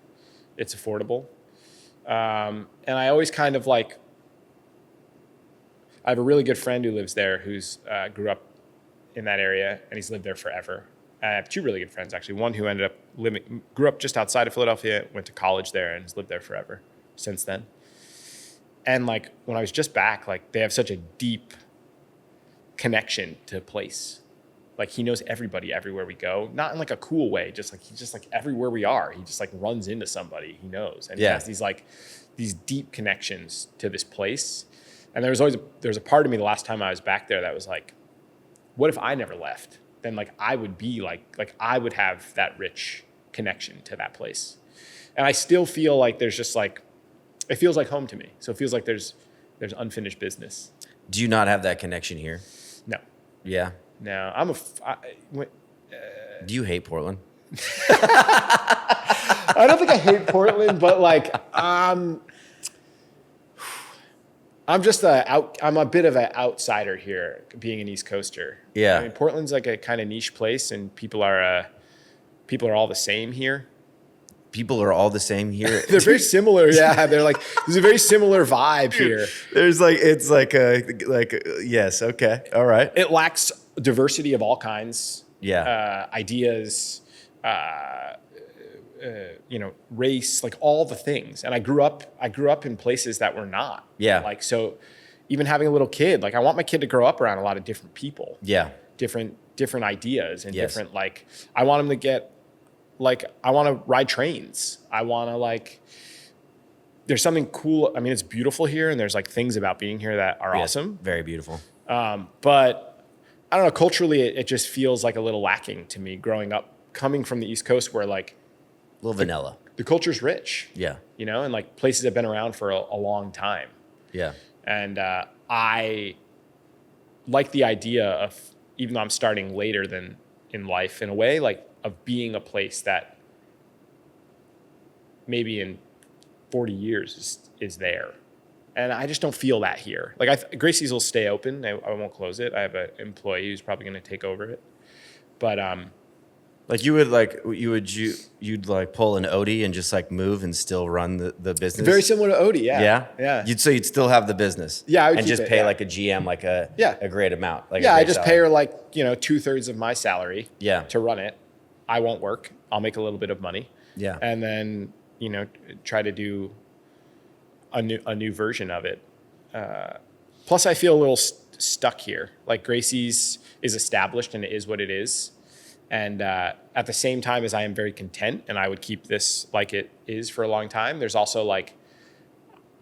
It's affordable. And I always kind of like, I have a really good friend who lives there who's grew up in that area, and he's lived there forever. I have 2 really good friends, actually. One who grew up just outside of Philadelphia, went to college there, and has lived there forever since then. And like when I was just back, like they have such a deep connection to a place. Like he knows everybody everywhere we go, not in like a cool way, just like everywhere we are, he just like runs into somebody he knows, and he has these deep connections to this place. And there was a part of me the last time I was back there that was like, what if I never left? Then like I would be like I would have that rich connection to that place. And I still feel like there's just like, it feels like home to me. So it feels like there's unfinished business. Do you not have that connection here? No, Yeah. no, Do you hate Portland? I don't think I hate Portland, but like, I I'm a bit of an outsider here, being an East Coaster. Yeah. I mean, Portland's like a kind of niche place, and people are all the same here. People are all the same here. They're very similar. Yeah, they're like there's a very similar vibe here. There's like it's like yes, okay, all right. It lacks diversity of all kinds. Yeah. Ideas, race, like all the things. And I grew up in places that were not. Yeah. Like, so even having a little kid, like I want my kid to grow up around a lot of different people. Yeah. Different ideas and Yes. different, like, I want him to get, like, I want to ride trains. I want to, like, there's something cool. I mean, it's beautiful here, and there's like things about being here that are awesome. Very beautiful. But I don't know, culturally, it just feels like a little lacking to me growing up, coming from the East Coast where like A little vanilla. the culture's rich, Yeah. and like places have been around for a long time. Yeah. And I like the idea of, even though I'm starting later than in life in a way, like of being a place that maybe in 40 years is there. And I just don't feel that here. Like Gracie's will stay open. I won't close it. I have an employee who's probably going to take over it. But Like you'd like pull an Odie and just like move and still run the business. very similar to Odie, yeah. Yeah. Yeah. You'd still have the business. Yeah, I would and keep just it, pay yeah. like a GM like a great amount. Like Yeah, a I great just salary. pay her like, 2/3 of my salary Yeah. to run it. I won't work. I'll make a little bit of money. Yeah. And then, try to do a new version of it. Plus, I feel a little stuck here. Like Gracie's is established and it is what it is. And at the same time as I am very content and I would keep this like it is for a long time, there's also like,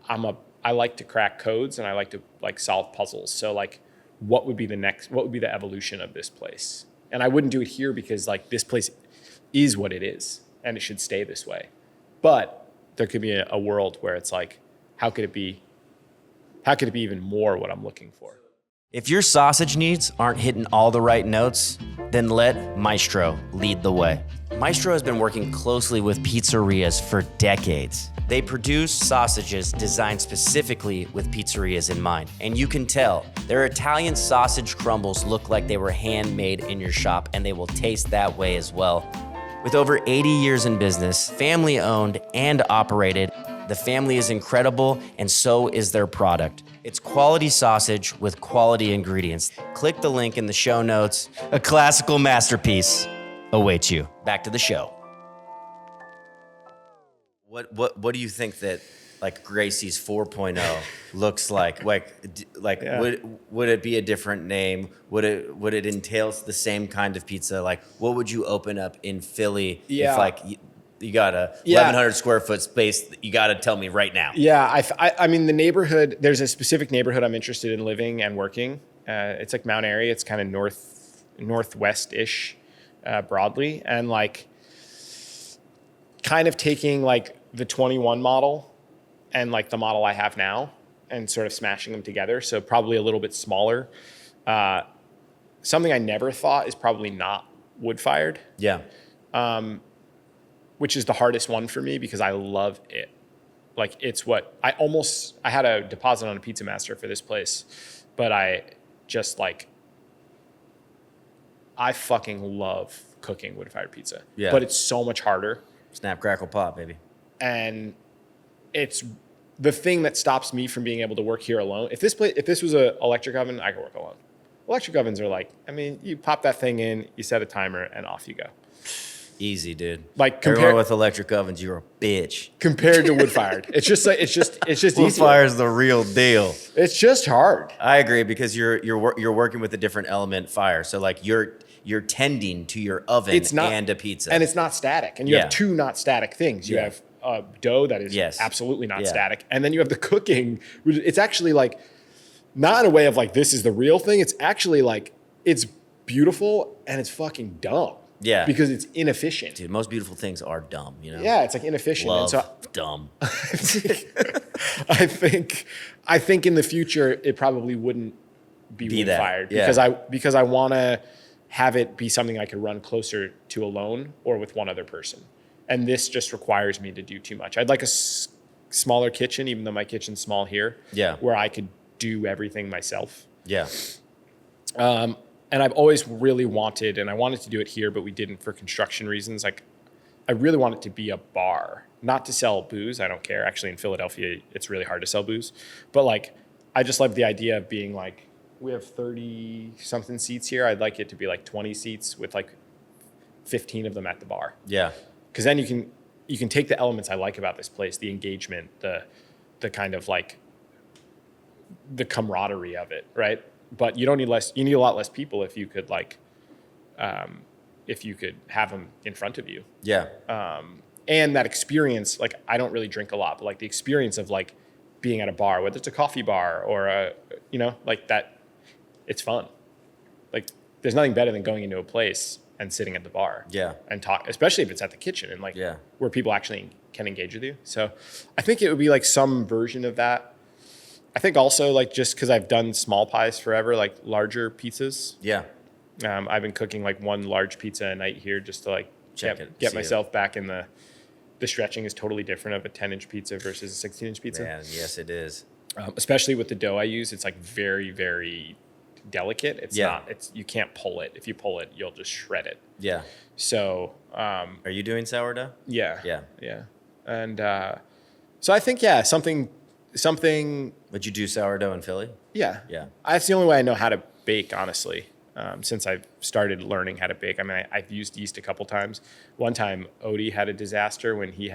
I like to crack codes and I like to like solve puzzles. So like, what would be the evolution of this place? And I wouldn't do it here because like this place is what it is and it should stay this way. But there could be a world where it's like, how could it be even more what I'm looking for? If your sausage needs aren't hitting all the right notes, then let Maestro lead the way. Maestro has been working closely with pizzerias for decades. They produce sausages designed specifically with pizzerias in mind. And you can tell their Italian sausage crumbles look like they were handmade in your shop, and they will taste that way as well. With over 80 years in business, family owned and operated, the family is incredible, and so is their product. It's quality sausage with quality ingredients. Click the link in the show notes. A classical masterpiece awaits you. Back to the show. What do you think that like Gracie's 4.0 looks like? Yeah. Would it be a different name? Would it entail the same kind of pizza? Like what would you open up in Philly Yeah. if like you got a Yeah. 1,100 square foot space? You got to tell me right now. Yeah, I mean, the neighborhood, there's a specific neighborhood I'm interested in living and working. It's like Mount Airy. It's kind of northwest-ish broadly. And like kind of taking like the 21 model and like the model I have now and sort of smashing them together. So probably a little bit smaller. Something I never thought is probably not wood-fired. Yeah. Which is the hardest one for me because I love it. Like it's what I had a deposit on a Pizza Master for this place, but I fucking love cooking wood-fired pizza. Yeah. But it's so much harder. Snap, crackle, pop, baby. And it's the thing that stops me from being able to work here alone. If this was an electric oven, I could work alone. Electric ovens are like, I mean, you pop that thing in, you set a timer, and off you go. Easy, dude. Like Everyone with electric ovens, you're a bitch. compared to wood-fired. It's just Wood easy. fire's the real deal. It's just hard. I agree because you're working with a different element fire. So like you're tending to your oven and a pizza. And it's not static. And you have two not static things. You have dough that is absolutely not static. And then you have the cooking. It's actually like, not in a way of like, this is the real thing. It's actually like, it's beautiful and it's fucking dumb. Yeah. Because it's inefficient. Dude, most beautiful things are dumb, you know? Yeah, it's like inefficient. Love, and so dumb. I think in the future, it probably wouldn't be wood-fired. Yeah. Because I want to have it be something I could run closer to alone or with one other person. And this just requires me to do too much. I'd like a smaller kitchen, even though my kitchen's small here. Yeah. Where I could do everything myself. Yeah. And I've always really wanted, and I wanted to do it here, but we didn't for construction reasons. Like, I really want it to be a bar, not to sell booze. I don't care. Actually, in Philadelphia, it's really hard to sell booze. But like, I just love the idea of being like, we have 30 something seats here. I'd like it to be like 20 seats with like 15 of them at the bar. Yeah. Because then you can take the elements I like about this place, the engagement, the kind of like the camaraderie of it, right? But you don't need less. You need a lot less people if you could like, if you could have them in front of you. Yeah. And that experience, like I don't really drink a lot, but like the experience of like being at a bar, whether it's a coffee bar or a, you know, like that, it's fun. Like there's nothing better than going into a place and sitting at the bar. Yeah. And talk, especially if it's at the kitchen and like Yeah. where people actually can engage with you. So I think it would be like some version of that. I think also like just because I've done small pies forever, like larger pizzas. Yeah. I've been cooking like one large pizza a night here just to like get myself back in the stretching is totally different of a 10-inch pizza versus a 16-inch pizza. Man, yes, it is. Especially with the dough I use, it's like very, very delicate. It's not, you can't pull it. If you pull it, you'll just shred it. Yeah. So, Are you doing sourdough? yeah. Yeah. Yeah. And so I think, something, Would you do sourdough in Philly? yeah. Yeah. That's the only way I know how to bake, honestly, since I've started learning how to bake. I mean, I've used yeast a couple times. One time, Odie had a disaster when he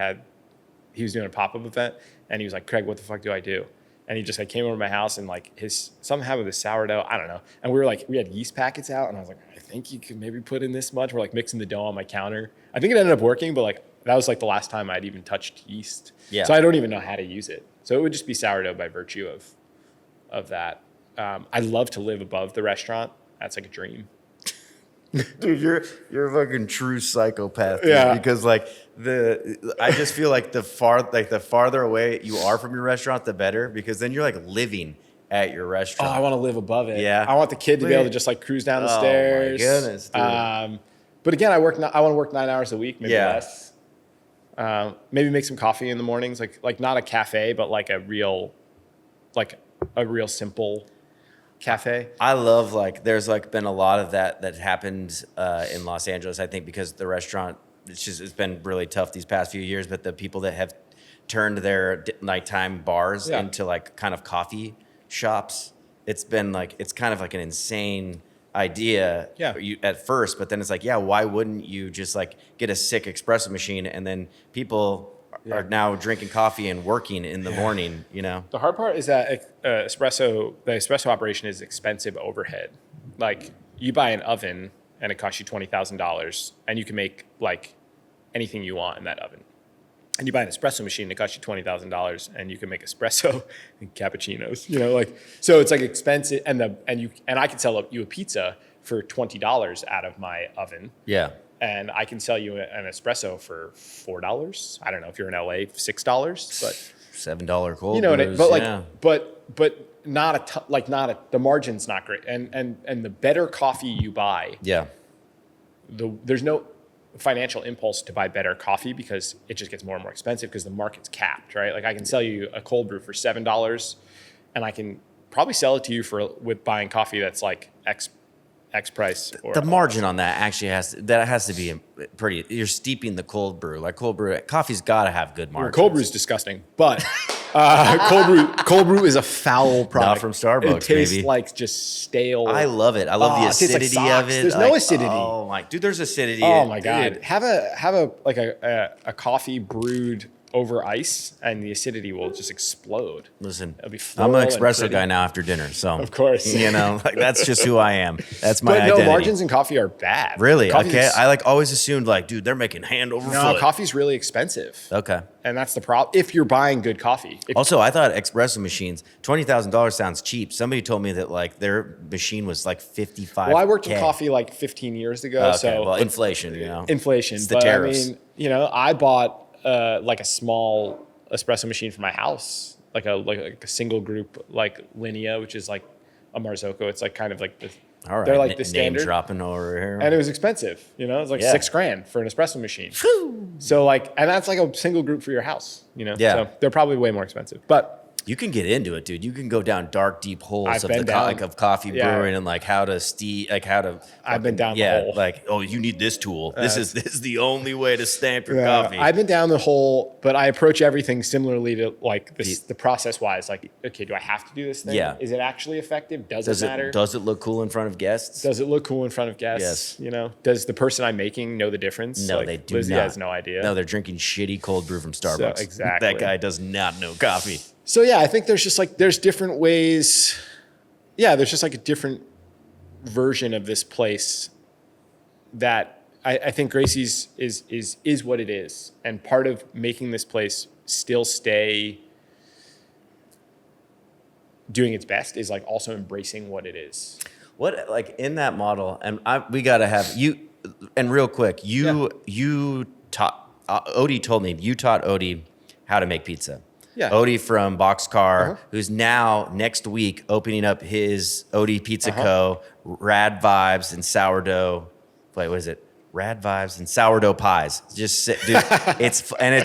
was doing a pop-up event, and he was like, Craig, what the fuck do I do? And he just like came over to my house and like something happened with the sourdough. I don't know. And we had yeast packets out, and I was like, I think you could maybe put in this much. We're like mixing the dough on my counter. I think it ended up working, but like that was like the last time I'd even touched yeast. Yeah. So I don't even know how to use it. So it would just be sourdough by virtue of that. I'd love to live above the restaurant. That's like a dream. Dude, you're a fucking true psychopath. Dude, Yeah. Because like I just feel like the farther away you are from your restaurant, the better. Because then you're like living at your Oh, restaurant. I want to live above it. Yeah. I want the kid to be able to just like cruise down the stairs. Oh my goodness, dude. But again, I want to work 9 hours a week, maybe Yeah. less. Maybe make some coffee in the mornings, like not a cafe, but like a real simple cafe. I love like there's like been a lot of that happened in Los Angeles. I think because the restaurant it's been really tough these past few years. But the people that have turned their nighttime bars into like kind of coffee shops, it's been like it's kind of like an insane idea at first. But then it's like, why wouldn't you just like get a sick espresso machine and then people are now drinking coffee and working in the morning, you know? The hard part is that the espresso operation is expensive overhead. Like you buy an oven and it costs you $20,000 and you can make like anything you want in that oven. And you buy an espresso machine and it costs you $20,000 and you can make espresso and cappuccinos, you know, like, so it's like expensive and I could sell you a pizza for $20 out of my oven. Yeah. And I can sell you an espresso for $4. I don't know if you're in LA, $6, but $7 cold. you know, brews, but like, but not the margin's not great. And the better coffee you buy, there's no financial impulse to buy better coffee because it just gets more and more expensive because the market's capped, right? Like I can sell you a cold brew for $7 and I can probably sell it to you with buying coffee that's like X price. Or the margin on that actually has to be pretty. You're steeping the cold brew. Like cold brew, coffee's got to have good margins. Cold brew is disgusting, but cold brew is a foul product. Not from Starbucks. It tastes maybe. like just stale. I love it. I love the it tastes like acidity socks. of it. There's like, no acidity. Oh my, dude, there's acidity. Oh my god. Dude. Have a coffee brewed over ice, and the acidity will just explode. Listen, It'll be I'm an floral and espresso pretty. guy now after dinner, so Of course. you know, like that's just who I am. That's my But identity. no, margins in coffee are bad. Really? Coffee's Okay. I like always assumed like, dude, they're making hand over No, foot. coffee's really expensive. Okay. And that's the problem. If you're buying good coffee. Also, I thought espresso machines, $20,000 sounds cheap. Somebody told me that like their machine was like 55. Well, I worked in coffee like 15 years ago. Okay, So well, inflation, you know. Inflation. It's the but tariffs. I mean, you know, I bought like a small espresso machine for my house, like a single group, like Linea, which is like a Marzocco. It's like kind of like All right. They're like the Name standard. dropping over here. And it was expensive, you know, it was like Yeah. $6,000 for an espresso machine. So like, and that's like a single group for your house, you know? Yeah. So they're probably way more expensive, but You can get into it, dude. You can go down dark, deep holes I've of been down. like of coffee Yeah. brewing and like how to I've been down the yeah, hole. like, oh, you need this tool. This is the only way to stamp your coffee. I've been down the hole, but I approach everything similarly to like this, the process wise, like, okay, do I have to do this thing? Yeah. Is it actually effective? Does it matter? Does it look cool in front of guests? Does it look cool in front of guests? Yes. You know, does the person I'm making know the difference? No, Like, they do Lizzie not. has no idea. No, they're drinking shitty cold brew from Starbucks. exactly. That guy does not know coffee. So yeah, I think there's just like, there's different ways. Yeah, there's just like a different version of this place that I think Gracie's is what it is. And part of making this place still stay doing its best is like also embracing what it is. What, like in that model, and we got to have you, and real quick, you taught, Odie told me, you taught Odie how to make pizza. Yeah. Odie from Boxcar, who's now next week opening up his Odie Pizza Co. Rad Vibes and Sourdough. Wait, what is it? Rad Vibes and Sourdough Pies. Just sit, dude.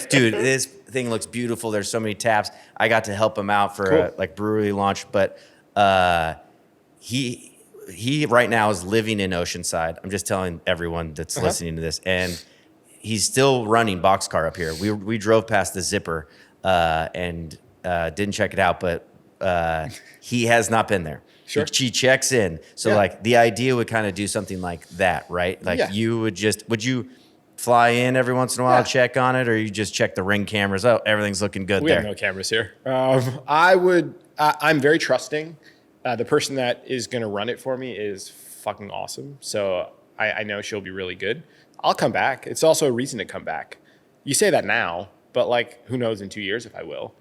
Dude, this thing looks beautiful. There's so many taps. I got to help him out for a like brewery launch, but he right now is living in Oceanside. I'm just telling everyone that's listening to this, and he's still running Boxcar up here. We drove past the Zipper and didn't check it out, but he has not been there. Sure. She checks in. So like the idea would kind of do something like that, right? Like you would you fly in every once in a while, check on it, or you just check the Ring cameras? Oh, everything's looking good We there. have no cameras here. I'm very trusting. The person that is going to run it for me is fucking awesome. So I know she'll be really good. I'll come back. It's also a reason to come back. You say that now, but like, who knows in 2 years if I will.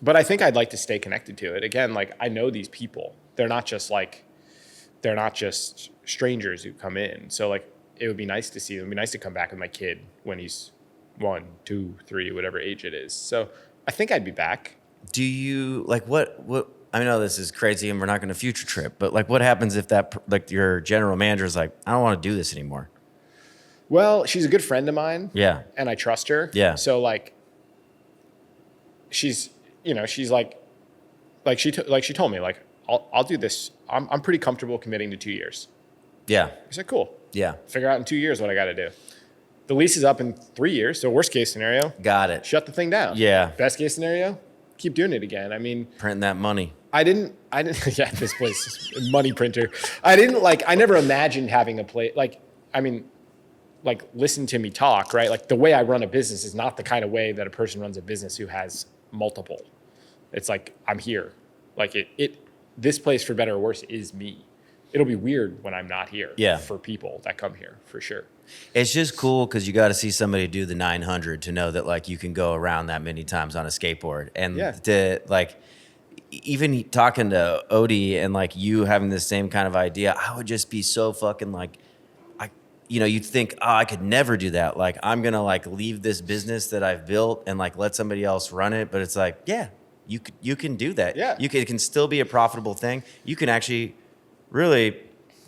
But I think I'd like to stay connected to it. Again, like I know these people. They're not just strangers who come in. So like, it would be nice to see them. It'd be nice to come back with my kid when he's 1, 2, 3, whatever age it is. So I think I'd be back. Do you like what I know this is crazy and we're not going to future trip, but like what happens if that like your general manager is like, I don't want to do this anymore? Well, she's a good friend of mine. Yeah. And I trust her. Yeah. So like, she's like she told me like, I'll do this. I'm pretty comfortable committing to 2 years. Yeah. I said, cool. Yeah. Figure out in 2 years what I got to do. The lease is up in 3 years. So worst case scenario, Got it. shut the thing down. Yeah. Best case scenario, keep doing it again. I mean, Printing that money. I didn't, yeah, this place is money printer. I never imagined having a place, listen to me talk, right? Like the way I run a business is not the kind of way that a person runs a business who has multiple. It's like, I'm here. Like this place for better or worse is me. It'll be weird when I'm not here for people that come here for sure. It's just cool because you got to see somebody do the 900 to know that like you can go around that many times on a skateboard. And to like, even talking to Odie and like you having the same kind of idea, I would just be so fucking like, you'd think, oh, I could never do that. Like, I'm going to like leave this business that I've built and like let somebody else run it. But it's like, yeah, you can do that. Yeah. It can still be a profitable thing. You can actually really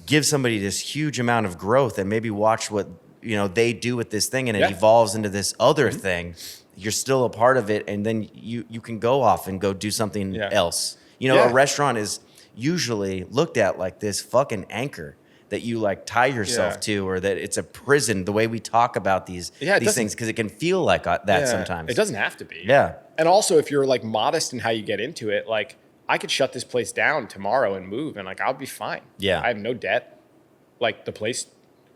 give somebody this huge amount of growth and maybe watch what, they do with this thing and it evolves into this other thing. You're still a part of it. And then you can go off and go do something else. A restaurant is usually looked at like this fucking anchor that you like tie yourself to, or that it's a prison, the way we talk about these things, because it can feel like that sometimes. It doesn't have to be. Yeah. And also if you're like modest in how you get into it, like I could shut this place down tomorrow and move and like, I'll be fine. Yeah. I have no debt. Like the place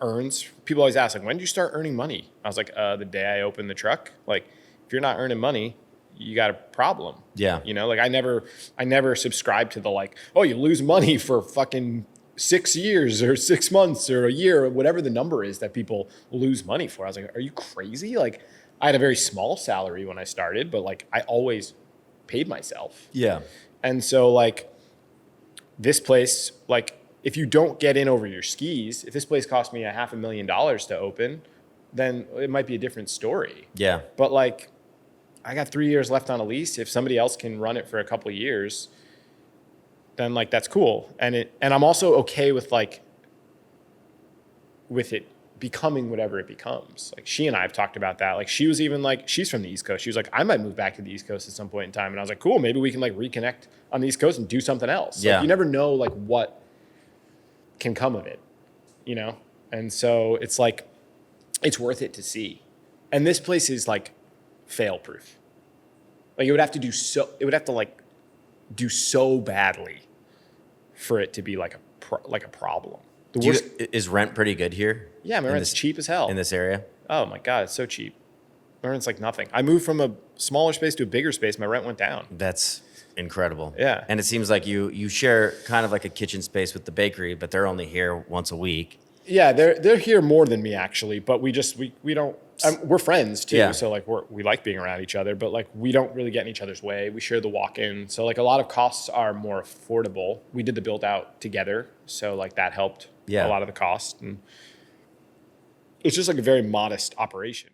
earns, people always ask like, when did you start earning money? I was like, the day I opened the truck. Like if you're not earning money, you got a problem. Yeah. Like I never subscribed to the like, oh, you lose money for fucking 6 years or 6 months or a year or whatever the number is that people lose money for. I was like, are you crazy? Like I had a very small salary when I started, but like I always paid myself. Yeah. And so like this place, like if you don't get in over your skis, if this place cost me $500,000 to open, then it might be a different story. Yeah. But like I got 3 years left on a lease. If somebody else can run it for a couple of years, then like that's cool. And I'm also okay with like with it becoming whatever it becomes. Like she and I have talked about that. Like she was even like, she's from the East Coast. She was like, I might move back to the East Coast at some point in time. And I was like, cool, maybe we can like reconnect on the East Coast and do something else. Yeah. Like, you never know like what can come of it, you know? And so it's like, it's worth it to see. And this place is like fail proof. Like it would have to like do so badly for it to be like a problem. Is rent pretty good here? Yeah, my rent's cheap as hell. In this area? Oh my God, it's so cheap. My rent's like nothing. I moved from a smaller space to a bigger space. My rent went down. That's incredible. Yeah. And it seems like you share kind of like a kitchen space with the bakery, but they're only here once a week. Yeah, they're here more than me actually, but we don't. We're friends too, Yeah. so like we like being around each other, but like we don't really get in each other's way. We share the walk-in, so like a lot of costs are more affordable. We did the build out together, so like that helped a lot of the cost, and it's just like a very modest operation.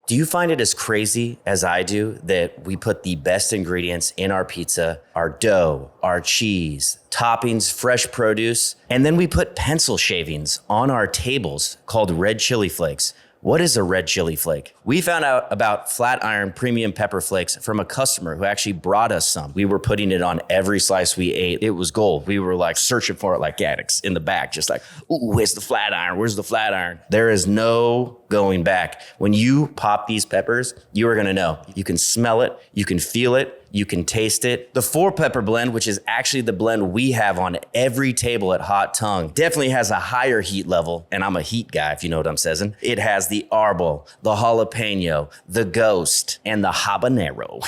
Do you find it as crazy as I do that we put the best ingredients in our pizza, our dough, our cheese, toppings, fresh produce, and then we put pencil shavings on our tables called red chili flakes? What is a red chili flake? We found out about Flatiron premium pepper flakes from a customer who actually brought us some. We were putting it on every slice we ate. It was gold. We were like searching for it like addicts in the back, just like, ooh, where's the Flatiron? Where's the Flatiron? There is no going back. When you pop these peppers, you are gonna know. You can smell it, you can feel it, you can taste it. The 4-pepper blend, which is actually the blend we have on every table at Hot Tongue, definitely has a higher heat level, and I'm a heat guy, if you know what I'm saying. It has the arbol, the jalapeno, the ghost, and the habanero.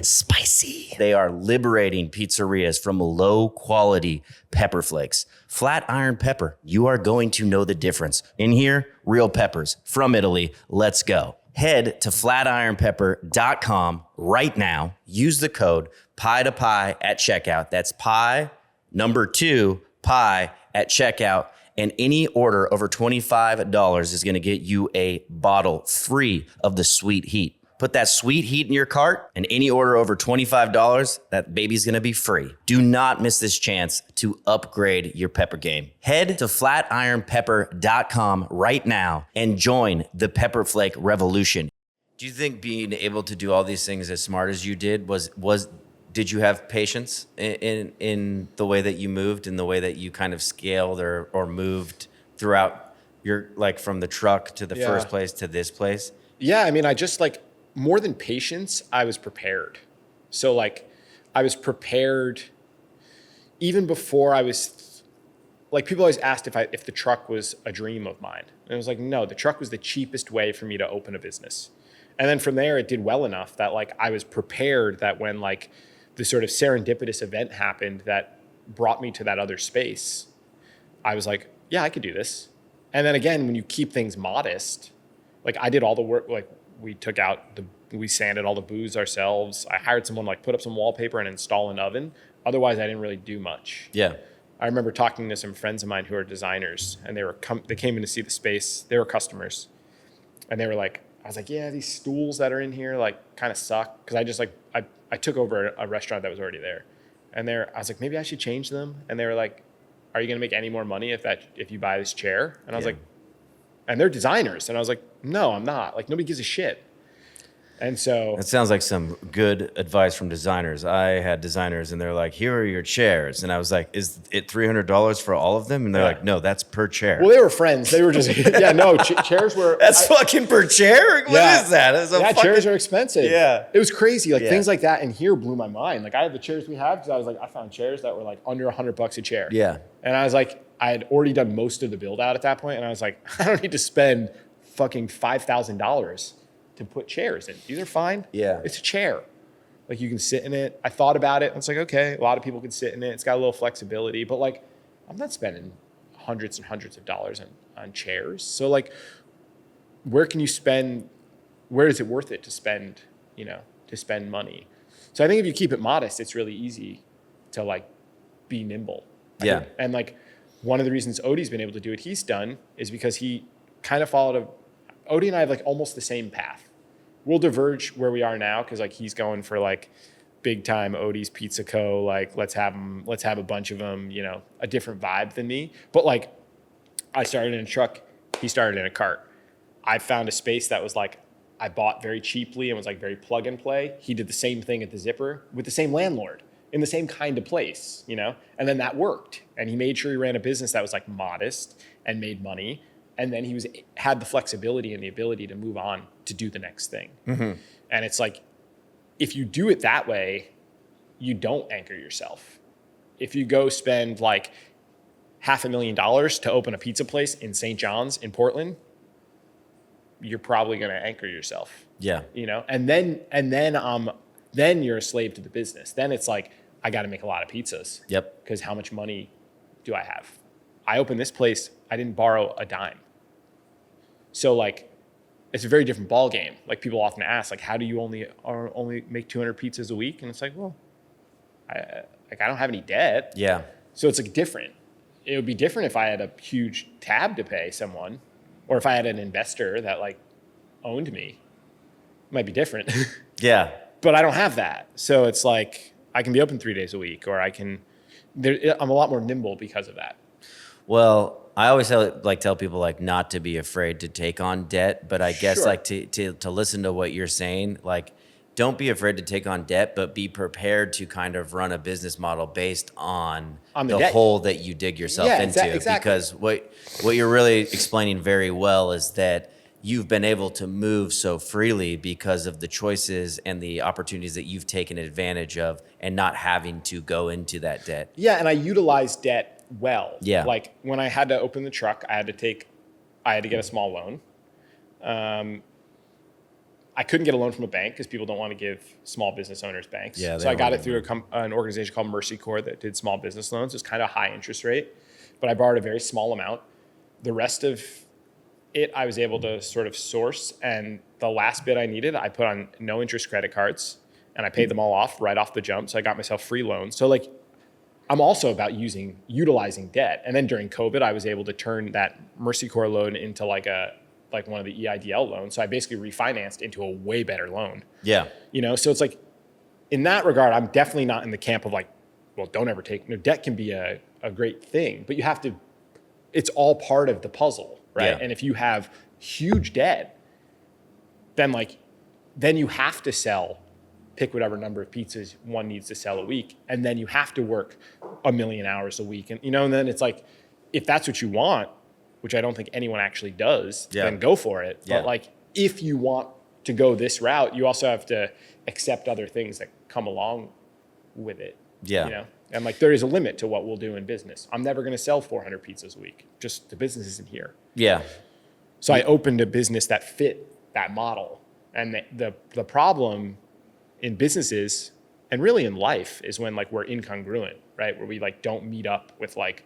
Spicy. They are liberating pizzerias from low quality pepper flakes. Flatiron pepper, you are going to know the difference. In here, real peppers from Italy. Let's go. Head to flatironpepper.com right now. Use the code pie to pie at checkout. That's pie, number 2, pie at checkout. And any order over $25 is going to get you a bottle free of the sweet heat. Put that sweet heat in your cart, and any order over $25, that baby's gonna be free. Do not miss this chance to upgrade your pepper game. Head to flatironpepper.com right now and join the Pepper Flake revolution. Do you think being able to do all these things as smart as you did did you have patience in the way that you moved, in the way that you kind of scaled or moved throughout your, like from the truck to the first place to this place? Yeah, I mean, I just like, more than patience, I was prepared. So like, I was prepared even before I was, like people always asked if the truck was a dream of mine. And I was like, no, the truck was the cheapest way for me to open a business. And then from there, it did well enough that like, I was prepared that when like the sort of serendipitous event happened that brought me to that other space, I was like, yeah, I could do this. And then again, when you keep things modest, like I did all the work, like we sanded all the booths ourselves. I hired someone like put up some wallpaper and install an oven. Otherwise, I didn't really do much. Yeah. I remember talking to some friends of mine who are designers, and they came in to see the space. They were customers, and they were like, I was like, yeah, these stools that are in here like kind of suck, because I just like I took over a restaurant that was already there, and I was like, maybe I should change them. And they were like, are you gonna make any more money if you buy this chair? And I was like, and they're designers. And I was like, no, I'm not. Like, nobody gives a shit. And so that sounds like some good advice from designers. I had designers and they're like, here are your chairs. And I was like, is it $300 for all of them? And they're like, no, that's per chair. Well, they were friends. They were just, chairs were. That's fucking per chair? What is that? Chairs are expensive. Yeah. It was crazy. Like things like that in here blew my mind. Like I had the chairs we have because I was like, I found chairs that were like under $100 a chair. Yeah. And I was like, I had already done most of the build out at that point, and I was like, I don't need to spend fucking $5,000 to put chairs in. These are fine. Yeah. It's a chair. Like you can sit in it. I thought about it. And it's like, okay, a lot of people can sit in it. It's got a little flexibility, but like, I'm not spending hundreds and hundreds of dollars on chairs. So like, where is it worth it to spend, to spend money? So I think if you keep it modest, it's really easy to like be nimble. Yeah. And like, one of the reasons Odie's been able to do what he's done is because he kind of followed Odie and I have like almost the same path. We'll diverge where we are now because like he's going for like big time Odie's Pizza Co. Like, let's have a bunch of them, you know, a different vibe than me. But like, I started in a truck, he started in a cart. I found a space that was like, I bought very cheaply and was like very plug and play. He did the same thing at the Zipper with the same landlord in the same kind of place, you know? And then that worked. And he made sure he ran a business that was like modest and made money. And then he had the flexibility and the ability to move on to do the next thing. Mm-hmm. And it's like, if you do it that way, you don't anchor yourself. If you go spend like $500,000 to open a pizza place in St. John's in Portland, you're probably going to anchor yourself. Yeah. You know, and then you're a slave to the business. Then it's like, I got to make a lot of pizzas. Yep. Because how much money do I have? I opened this place, I didn't borrow a dime. So like, it's a very different ball game. Like people often ask, like, how do you only make 200 pizzas a week? And it's like, well, I don't have any debt. Yeah. So it's like different. It would be different if I had a huge tab to pay someone, or if I had an investor that like owned me. It might be different. Yeah. But I don't have that. So it's like, I can be open 3 days a week, or I'm a lot more nimble because of that. Well, I always tell people like not to be afraid to take on debt, but I guess Sure. like to listen to what you're saying, like don't be afraid to take on debt, but be prepared to kind of run a business model based on the debt. hole that you dig yourself Yeah, into. exactly. Because what you're really explaining very well is that you've been able to move so freely because of the choices and the opportunities that you've taken advantage of and not having to go into that debt. Yeah, and I utilize debt well. Yeah. Like when I had to open the truck, I had to get a small loan. I couldn't get a loan from a bank because people don't want to give small business owners banks. Yeah, so I got it through an organization called Mercy Corps that did small business loans. It's kind of high interest rate, but I borrowed a very small amount. The rest of it, I was able to sort of source, and the last bit I needed, I put on no interest credit cards, and I paid them all off right off the jump. So I got myself free loans. So like, I'm also about utilizing debt. And then during COVID, I was able to turn that Mercy Corps loan into like one of the EIDL loans. So I basically refinanced into a way better loan. Yeah. You know, so it's like, in that regard, I'm definitely not in the camp of like, well, don't ever take, debt can be a great thing, but you have to, it's all part of the puzzle, right? Yeah. And if you have huge debt, then you have to pick whatever number of pizzas one needs to sell a week. And then you have to work 1 million hours a week. And, and then it's like, if that's what you want, which I don't think anyone actually does, then go for it. Yeah. But like, if you want to go this route, you also have to accept other things that come along with it. Yeah. And like, there is a limit to what we'll do in business. I'm never going to sell 400 pizzas a week. Just the business isn't here. Yeah. So I opened a business that fit that model. And the problem in businesses and really in life is when like we're incongruent, right? Where we like don't meet up with like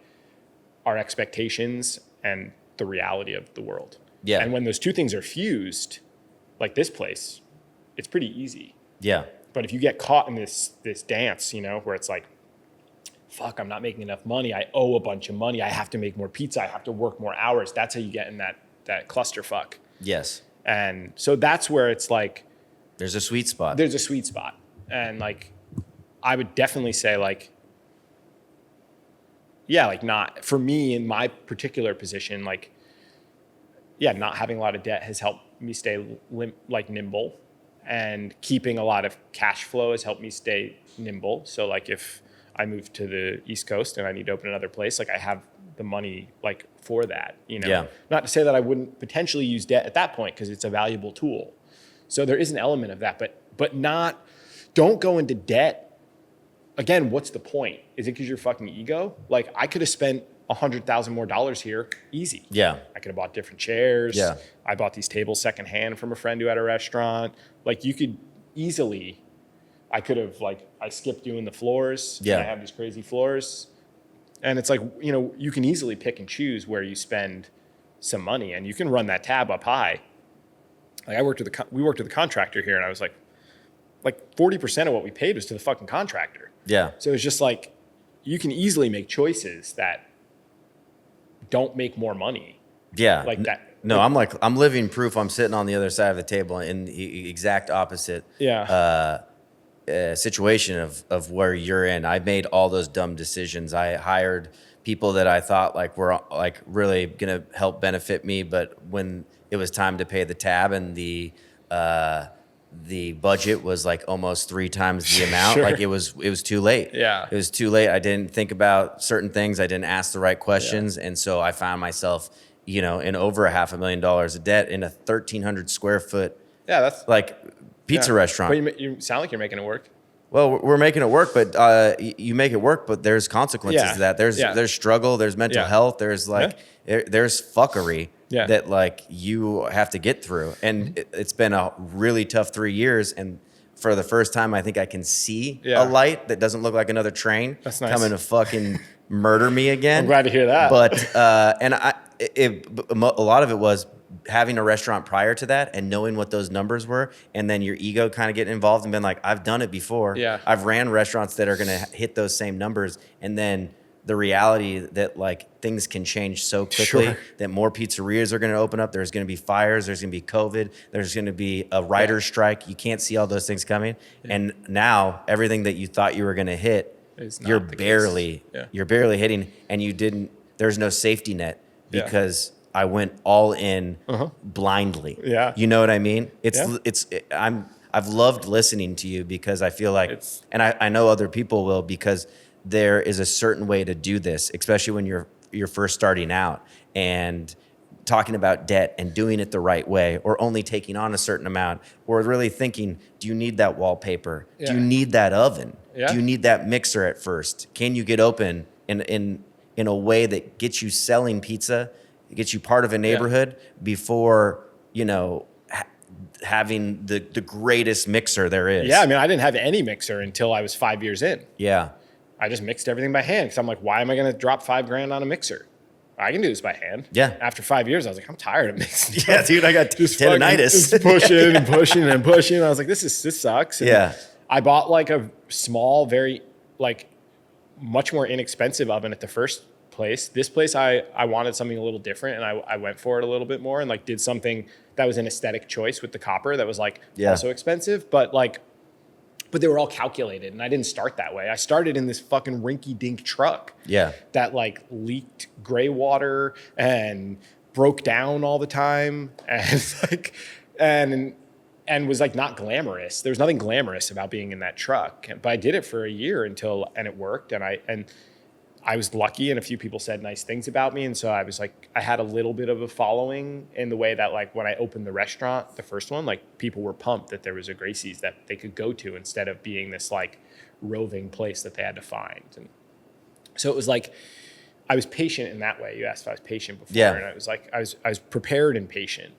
our expectations and the reality of the world. Yeah. And when those two things are fused, like this place, it's pretty easy. Yeah. But if you get caught in this dance, where it's like, fuck, I'm not making enough money. I owe a bunch of money. I have to make more pizza. I have to work more hours. That's how you get in that clusterfuck. Yes. And so that's where it's like, There's a sweet spot. there's a sweet spot. And like, I would definitely say like, yeah, like not for me in my particular position, like, yeah, not having a lot of debt has helped me stay nimble, and keeping a lot of cash flow has helped me stay nimble. So like if I move to the East Coast and I need to open another place, like I have the money like for that, Yeah. Not to say that I wouldn't potentially use debt at that point because it's a valuable tool. So there is an element of that, but don't go into debt. Again, what's the point? Is it because you're fucking ego? Like I could have spent $100,000 more here, easy. Yeah. I could have bought different chairs. Yeah. I bought these tables secondhand from a friend who had a restaurant. Like you could easily, I could have I skipped doing the floors. Yeah. And I have these crazy floors. And it's like, you can easily pick and choose where you spend some money, and you can run that tab up high. Like we worked with a contractor here, and I was like 40% of what we paid was to the fucking contractor. Yeah. So it's just like, you can easily make choices that don't make more money. Yeah. Like that. No, I'm living proof. I'm sitting on the other side of the table in the exact opposite. Yeah. situation of where you're in. I made all those dumb decisions. I hired people that I thought like were like really gonna help benefit me, but when it was time to pay the tab and the budget was like almost 3 times the amount, Sure. like it was too late. Yeah. It was too late. I didn't think about certain things. I didn't ask the right questions, and so I found myself, in over $500,000 of debt in a 1,300 square foot Yeah, that's like pizza restaurant. But you sound like you're making it work. Well, we're making it work, but you make it work, but there's consequences Yeah. to that. There's struggle, there's mental Yeah. health, there's like there's fuckery Yeah. that like you have to get through. And it's been a really tough 3 years, and for the first time I think I can see Yeah. a light that doesn't look like another train That's nice. coming to fucking murder me again. I'm glad to hear that. But a lot of it was having a restaurant prior to that and knowing what those numbers were, and then your ego kind of getting involved and been like, I've done it before. Yeah. I've ran restaurants that are going to hit those same numbers, and then the reality that like things can change so quickly, Sure. that more pizzerias are going to open up. There's going to be fires. There's going to be COVID. There's going to be a writer's strike. You can't see all those things coming. And now everything that you thought you were going to hit, Is not you're the case. barely, Yeah. you're barely hitting, and you didn't, there's no safety net Yeah. because I went all in blindly. Yeah. You know what I mean? Yeah. I've loved listening to you because I feel like, It's- and I know other people will, because there is a certain way to do this, especially when you're first starting out and talking about debt and doing it the right way, or only taking on a certain amount, or really thinking, do you need that wallpaper? Yeah. Do you need that oven? Yeah. Do you need that mixer at first? Can you get open in a way that gets you selling pizza, gets you part of a neighborhood before, having the greatest mixer there is? Yeah, I mean, I didn't have any mixer until I was 5 years in. Yeah. I just mixed everything by hand because I'm like, why am I going to drop $5,000 on a mixer? I can do this by hand. Yeah. After 5 years, I was like, I'm tired of mixing. Yeah, dude, I got tendonitis. Just pushing and pushing and pushing. I was like, this sucks. And Yeah. I bought like a small, very like much more inexpensive oven at the first place. This place, I wanted something a little different, and I went for it a little bit more and like did something that was an aesthetic choice with the copper that was like also expensive, but they were all calculated, and I didn't start that way. I started in this fucking rinky-dink truck Yeah. that like leaked gray water and broke down all the time, and like and was like not glamorous. There was nothing glamorous about being in that truck, but I did it for a year and it worked, and I was lucky, and a few people said nice things about me. And so I was like, I had a little bit of a following in the way that like when I opened the restaurant, the first one, like people were pumped that there was a Gracie's that they could go to instead of being this like roving place that they had to find. And so it was like, I was patient in that way. You asked if I was patient before. Yeah. And I was like, I was prepared and patient,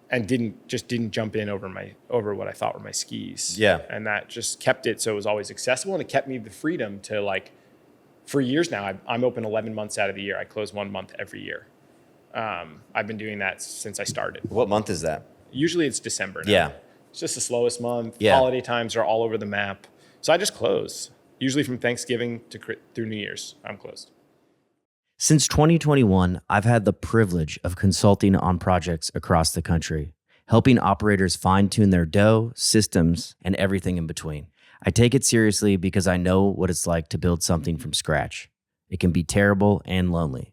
and didn't jump in over what I thought were my skis. Yeah. And that just kept it so it was always accessible, and it kept me the freedom to like, for years now, I'm open 11 months out of the year. I close 1 month every year. I've been doing that since I started. What month is that? Usually it's December now. Yeah. It's just the slowest month. Yeah. Holiday times are all over the map. So I just close. Usually from Thanksgiving through New Year's, I'm closed. Since 2021, I've had the privilege of consulting on projects across the country, helping operators fine-tune their dough, systems, and everything in between. I take it seriously because I know what it's like to build something from scratch. It can be terrible and lonely.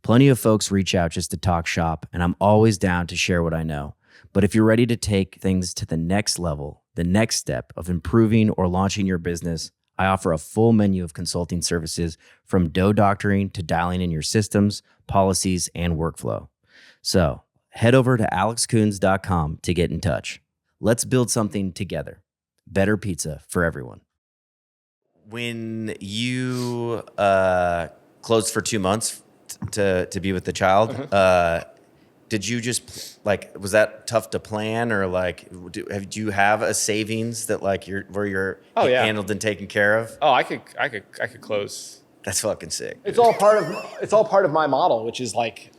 Plenty of folks reach out just to talk shop, and I'm always down to share what I know. But if you're ready to take things to the next level, the next step of improving or launching your business, I offer a full menu of consulting services, from dough doctoring to dialing in your systems, policies, and workflow. So head over to alexkoons.com to get in touch. Let's build something together. Better pizza for everyone. When you closed for 2 months to be with the child, did you just like, was that tough to plan, or like, do you have a savings that like you're handled and taken care of? Oh, I could close. That's fucking sick. It's all part of my model, which is like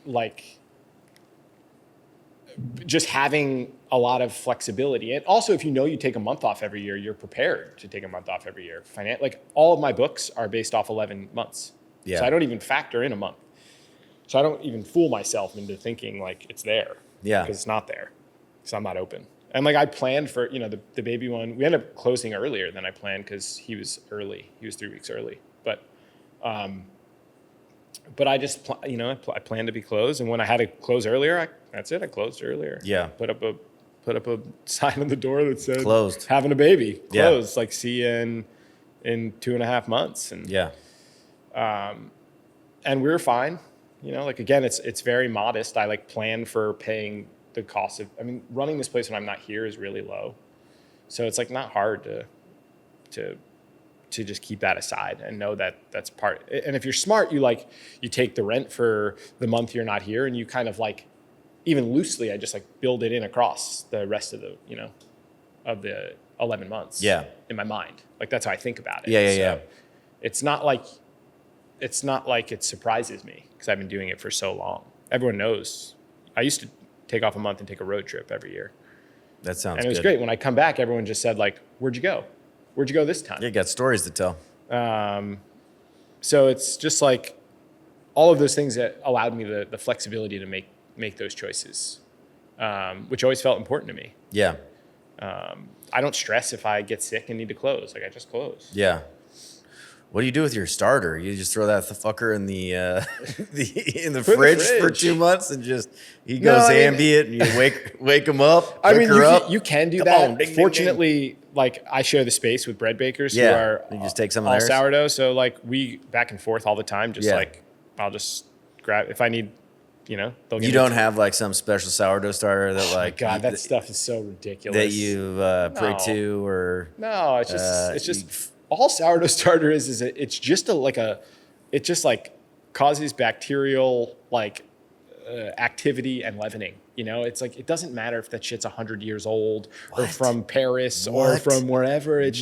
just having a lot of flexibility. And also, if you take a month off every year, you're prepared to take a month off every year. Like all of my books are based off 11 months. Yeah. So I don't even factor in a month. So I don't even fool myself into thinking like it's there. Yeah. Because it's not there. Because I'm not open. And like I planned for, the baby one, we ended up closing earlier than I planned because he was early. He was 3 weeks early. But I just, I planned to be closed. And when I had to close earlier, that's it. I closed earlier. Yeah. Put up a sign on the door that said Closed. Having a baby. Yeah. Closed. Like see you in 2.5 months. And Yeah. and we were fine. Like again, it's very modest. I like plan for paying the cost of, running this place when I'm not here is really low. So it's like not hard to just keep that aside and know that that's part. And if you're smart, you take the rent for the month you're not here and you kind of like, even loosely, I just like build it in across the rest of the 11 months. Yeah. In my mind. Like that's how I think about it. Yeah. It's not like it surprises me because I've been doing it for so long. Everyone knows. I used to take off a month and take a road trip every year. That sounds good. And it was great. When I come back, everyone just said like, where'd you go? Where'd you go this time? You got stories to tell. So it's just like all of those things that allowed me the flexibility to make those choices, which always felt important to me. Yeah. I don't stress if I get sick and need to close. Like I just close. Yeah. What do you do with your starter? You just throw that fucker in the in the fridge for 2 months and just he goes ambient and you wake him up. You can do Come that. on, ding, ding, Fortunately, like I share the space with bread bakers who are you just take some of all theirs. sourdough. So like we back and forth all the time. Just like I'll just grab if I need. They'll give You me don't have like some special sourdough starter that like God, that stuff is so ridiculous. that you pray to or no, it's just all sourdough starter is it's just it just like causes bacterial like activity and leavening. It's like it doesn't matter if that shit's 100 years old or from Paris or from wherever. It's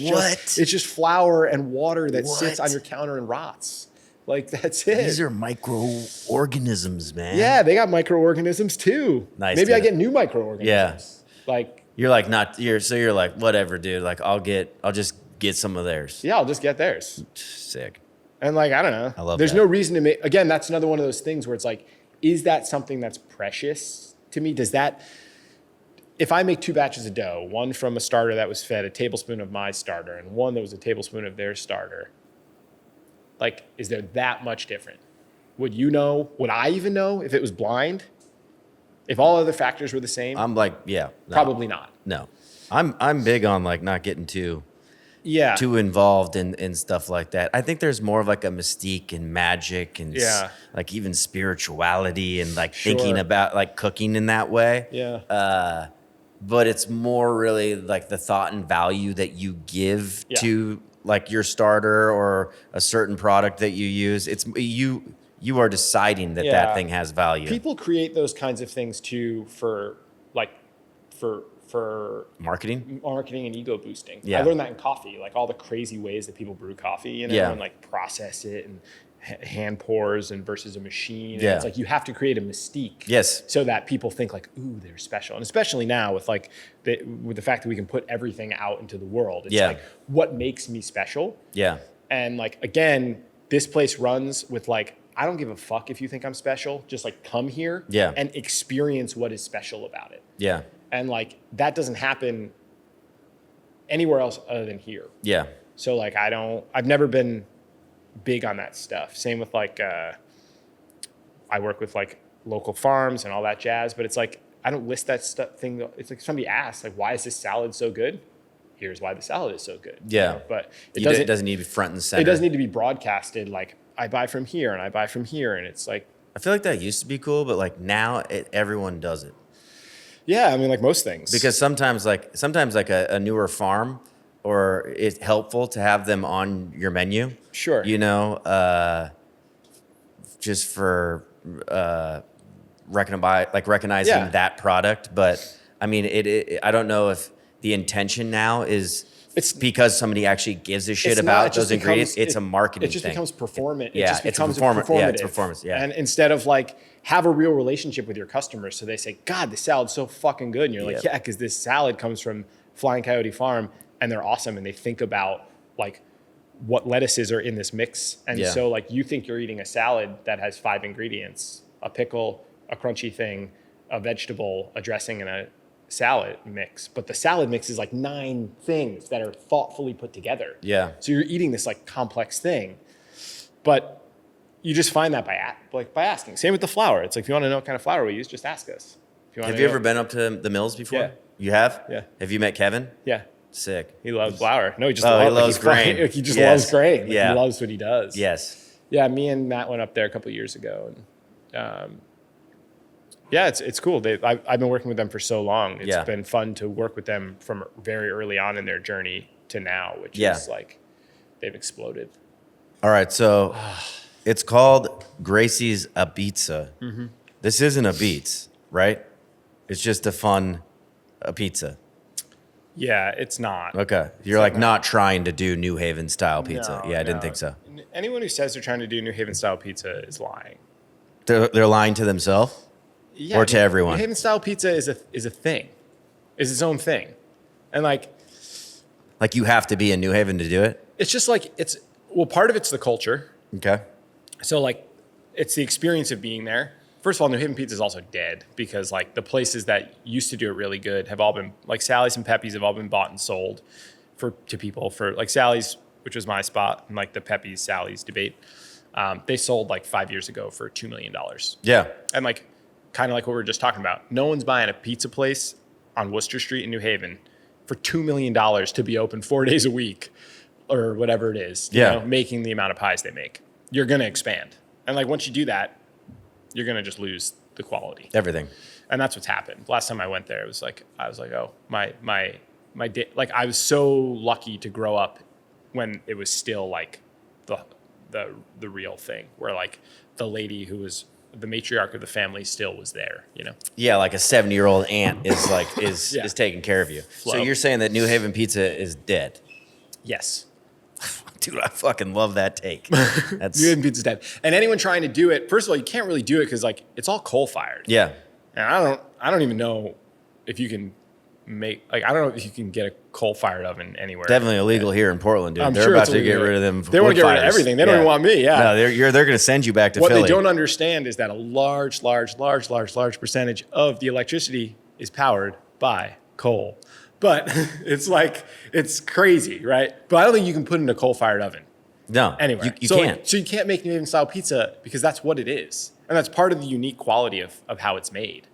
just flour and water that sits on your counter and rots. Like that's it. These are microorganisms, man. Yeah, they got microorganisms too. Nice. Maybe I get new microorganisms. Yeah. Like you're like you're like whatever, dude. Like I'll just get some of theirs. Yeah, I'll just get theirs. Sick. And like I don't know. I love There's that. no reason to make. Again, that's another one of those things where it's like, is that something that's precious to me? Does that? If I make 2 batches of dough, one from a starter that was fed a tablespoon of my starter, and one that was a tablespoon of their starter. Like, is there that much different? Would you know? Would I even know if it was blind? If all other factors were the same? I'm like, no. Probably not. No. I'm big on like not getting too Yeah. too involved in stuff like that. I think there's more of like a mystique and magic and like even spirituality and like thinking about like cooking in that way. Yeah. But it's more really like the thought and value that you give to like your starter or a certain product that you use. It's you are deciding that thing has value. People create those kinds of things too for marketing and ego boosting. Yeah. I learned that in coffee, like all the crazy ways that people brew coffee, and like process it and hand pours and versus a machine. And it's like you have to create a mystique. Yes. So that people think like, ooh, they're special. And especially now with like with the fact that we can put everything out into the world. It's like, what makes me special? Yeah. And like, again, this place runs with like, I don't give a fuck if you think I'm special. Just like come here and experience what is special about it. Yeah. And like, that doesn't happen anywhere else other than here. Yeah. So like, I've never been big on that stuff. Same with like, I work with like local farms and all that jazz, but it's like, I don't list that thing. It's like somebody asks like, why is this salad so good? Here's why the salad is so good. Yeah. But it doesn't need to be front and center. It doesn't need to be broadcasted. Like I buy from here and I buy from here. And it's like, I feel like that used to be cool, but like now everyone does it. yeah. I mean, like most things. Because sometimes a newer farm, or it's helpful to have them on your menu. Sure. Just for recognizing that product. But I mean, I don't know if the intention now is it's because somebody actually gives a shit about those ingredients. It's a marketing thing. It just becomes performant. It's performative. Yeah, it's performance. Yeah. And instead of like have a real relationship with your customers, so they say, God, this salad's so fucking good. And you're like, yeah, because this salad comes from Flying Coyote Farm and they're awesome. And they think about like what lettuces are in this mix. And so like you think you're eating a salad that has 5 ingredients, a pickle, a crunchy thing, a vegetable, a dressing, and a salad mix, but the salad mix is like 9 things that are thoughtfully put together. Yeah. So you're eating this like complex thing, but you just find that by asking. Same with the flour. It's like, if you want to know what kind of flour we use, just ask us. Have you ever been up to the mills before? Yeah. You have? Yeah. Have you met Kevin? Yeah. Sick. He loves flour. No, he just he loves, loves grain. He just Yes. loves grain. Like, Yeah. He loves what he does. Yes. Yeah, me and Matt went up there a couple of years ago, and yeah, it's cool. I've been working with them for so long. It's been fun to work with them from very early on in their journey to now, which is like they've exploded. All right, so it's called Gracie's Apizza. Mm-hmm. This isn't a beats, right? It's just a fun pizza. Yeah, it's not. Okay, you're like not trying to do New Haven style pizza. No, Yeah, I didn't no. think so. Anyone who says they're trying to do New Haven style pizza is lying. They're lying to themselves. Yeah, Or to everyone. New Haven style pizza is a thing, is its own thing, and like You have to be in New Haven to do it. it's just like part of it's the culture. Okay. So like it's the experience of being there. First of all, New Haven pizza is also dead because like the places that used to do it really good have all been like Sally's and Pepe's have all been bought and sold to people for like Sally's, which was my spot, and like the Pepe's Sally's debate. They sold like 5 years ago for $2 million. Yeah. And like, kind of like what we were just talking about. No one's buying a pizza place on Worcester Street in New Haven for $2 million to be open 4 days a week or whatever it is, you know, making the amount of pies they make. You're going to expand. And like, once you do that, you're going to just lose the quality. Everything. And that's what's happened. Last time I went there, it was like, I was like, oh, my day, like I was so lucky to grow up when it was still like the real thing, where like the lady who was the matriarch of the family still was there, you know? Yeah, like a 70-year-old aunt is taking care of you. So you're saying that New Haven pizza is dead? Yes. Dude, I fucking love that take. That's New Haven pizza's dead. And anyone trying to do it, first of all, you can't really do it because like it's all coal fired. yeah. And I don't even know if you can I don't know if you can get a coal fired oven anywhere. Definitely illegal here in Portland, dude. I'm they're sure about it's to get illegal. rid of them. They want to get rid of everything. They don't even want me. Yeah. No, they're going to send you back to What Philly. they don't understand is that a large percentage of the electricity is powered by coal. But it's crazy, right? But I don't think you can put in a coal-fired oven No, anywhere. You So can't. So you can't make New Haven style pizza because that's what it is. And that's part of the unique quality of how it's made.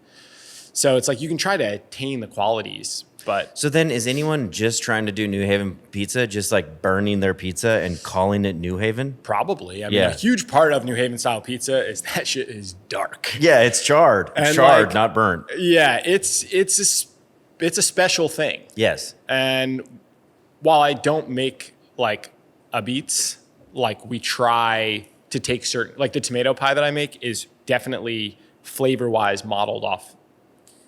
So it's like you can try to attain the qualities, but So then, is anyone just trying to do New Haven pizza, just like burning their pizza and calling it New Haven? probably. I mean, Yeah. a huge part of New Haven style pizza is that shit is dark. Yeah, it's charred. And Charred, like- not burnt. Yeah, it's a special thing. Yes. And while I don't make like a beats, like we try to take certain, like the tomato pie that I make is definitely flavor wise modeled off